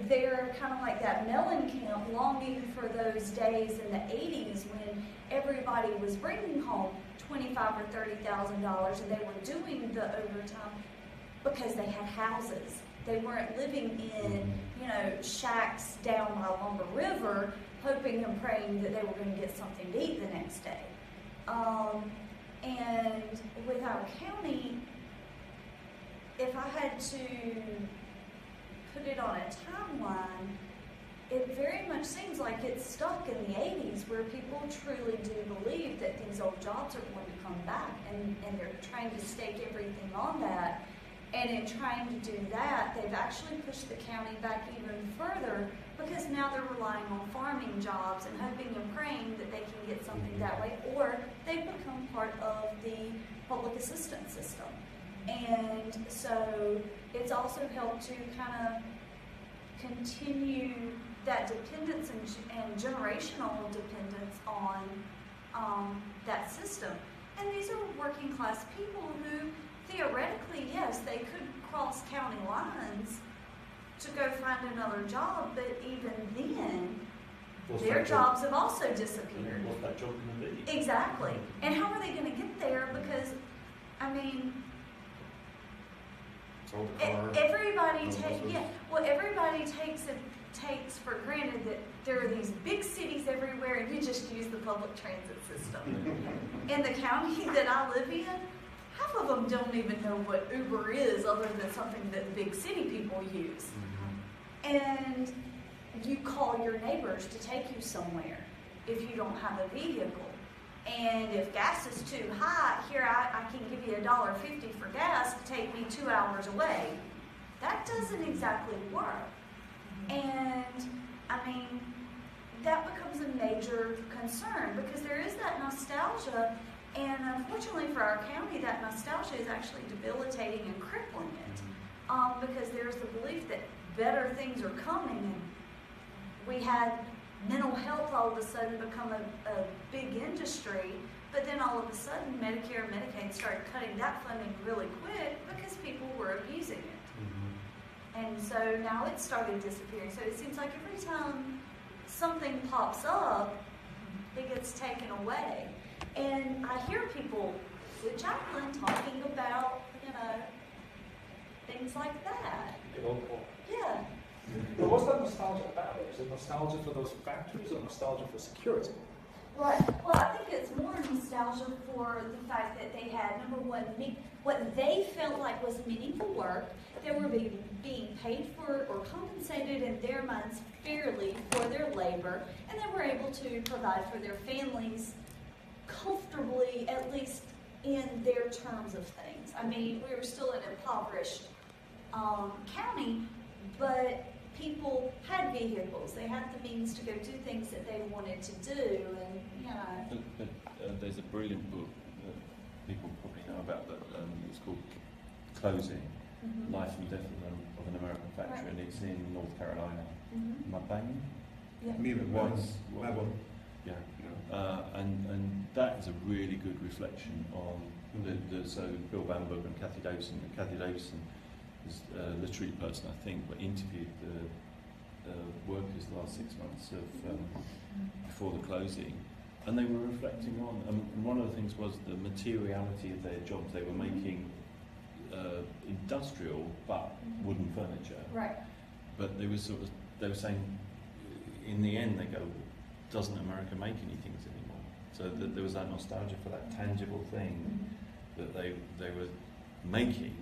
they're kind of like that melon camp, longing for those days in the 80s when everybody was bringing home $25,000 or $30,000 and they were doing the overtime because they had houses. They weren't living in, shacks down by Lumber River, hoping and praying that they were going to get something to eat the next day. And with our county, if I had to put it on a timeline, it very much seems like it's stuck in the 80s, where people truly do believe that these old jobs are going to come back, and they're trying to stake everything on that. And in trying to do that, they've actually pushed the county back even further, because now they're relying on farming jobs and hoping and praying that they can get something that way, or they've become part of the public assistance system. And so it's also helped to kind of continue that dependence and generational dependence on that system. And these are working class people who, theoretically, yes, they could cross county lines to go find another job, but even then, their jobs have also disappeared. What's that job going to be? Exactly. And how are they going to get there? Because, everybody takes for granted that there are these big cities everywhere and you just use the public transit system. In the county that I live in, half of them don't even know what Uber is, other than something that big city people use. And you call your neighbors to take you somewhere if you don't have a vehicle. And if gas is too high, here I can give you $1.50 for gas to take me 2 hours away. That doesn't exactly work. And that becomes a major concern, because there is that nostalgia And unfortunately for our county, that nostalgia is actually debilitating and crippling it. Because there's the belief that better things are coming, and we had mental health all of a sudden become a big industry, but then all of a sudden Medicare and Medicaid started cutting that funding really quick because people were abusing it. And so now it's starting disappearing. So it seems like every time something pops up, it gets taken away. And I hear people with Chaplin talking about, things like that. Good old Paul. Yeah. But what's that nostalgia about? Is it nostalgia for those factories or nostalgia for security? Right. Well, I think it's more nostalgia for the fact that they had, number one, what they felt like was meaningful work. They were being paid for or compensated in their minds fairly for their labor, and they were able to provide for their families comfortably, at least in their terms of things. I mean, we were still an impoverished county, but people had vehicles. They had the means to go do things that they wanted to do, and But there's a brilliant book that people probably know about that it's called Closing, Life and Death of an American Factory, and it's in North Carolina. Am I banging? Yeah. Yeah. And that is a really good reflection on so Bill Bamberg and Kathy Davison. And Kathy Davison is a literary person, I think, but interviewed the workers the last 6 months of before the closing, and they were reflecting on. And one of the things was the materiality of their jobs. They were making industrial but wooden furniture. Right. But they were saying, in the end, they go, doesn't America make any things anymore? So that there was that nostalgia for that tangible thing that they were making,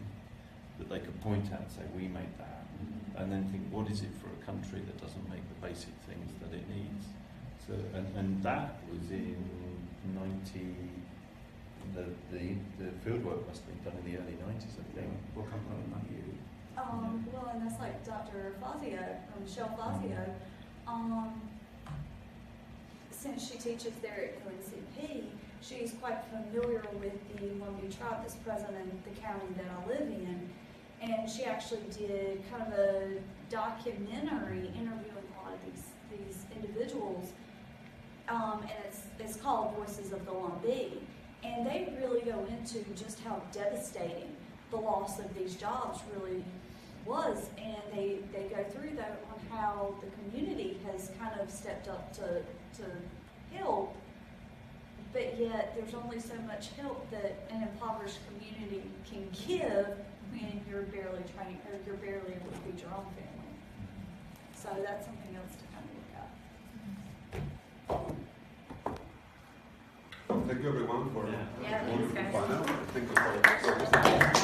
that they could point at and say, we made that, and then think, what is it for a country that doesn't make the basic things that it needs? So, and that was in 90. The field work must have been done in the early 90s, I think. What company are you? Well, and that's like Dr. Fazio, Michelle Fazio. Since she teaches there at UNCP, she's quite familiar with the Lumbee tribe that's present in the county that I live in. And she actually did kind of a documentary interviewing a lot of these individuals. And it's called Voices of the Lumbee. And they really go into just how devastating the loss of these jobs really was. And they go through that on how the community has kind of stepped up to help, but yet there's only so much help that an impoverished community can give when you're barely trying, or you're barely able to feed your own family. So that's something else to kind of look at. Thank you everyone for Yeah, thanks, guys. Thank you for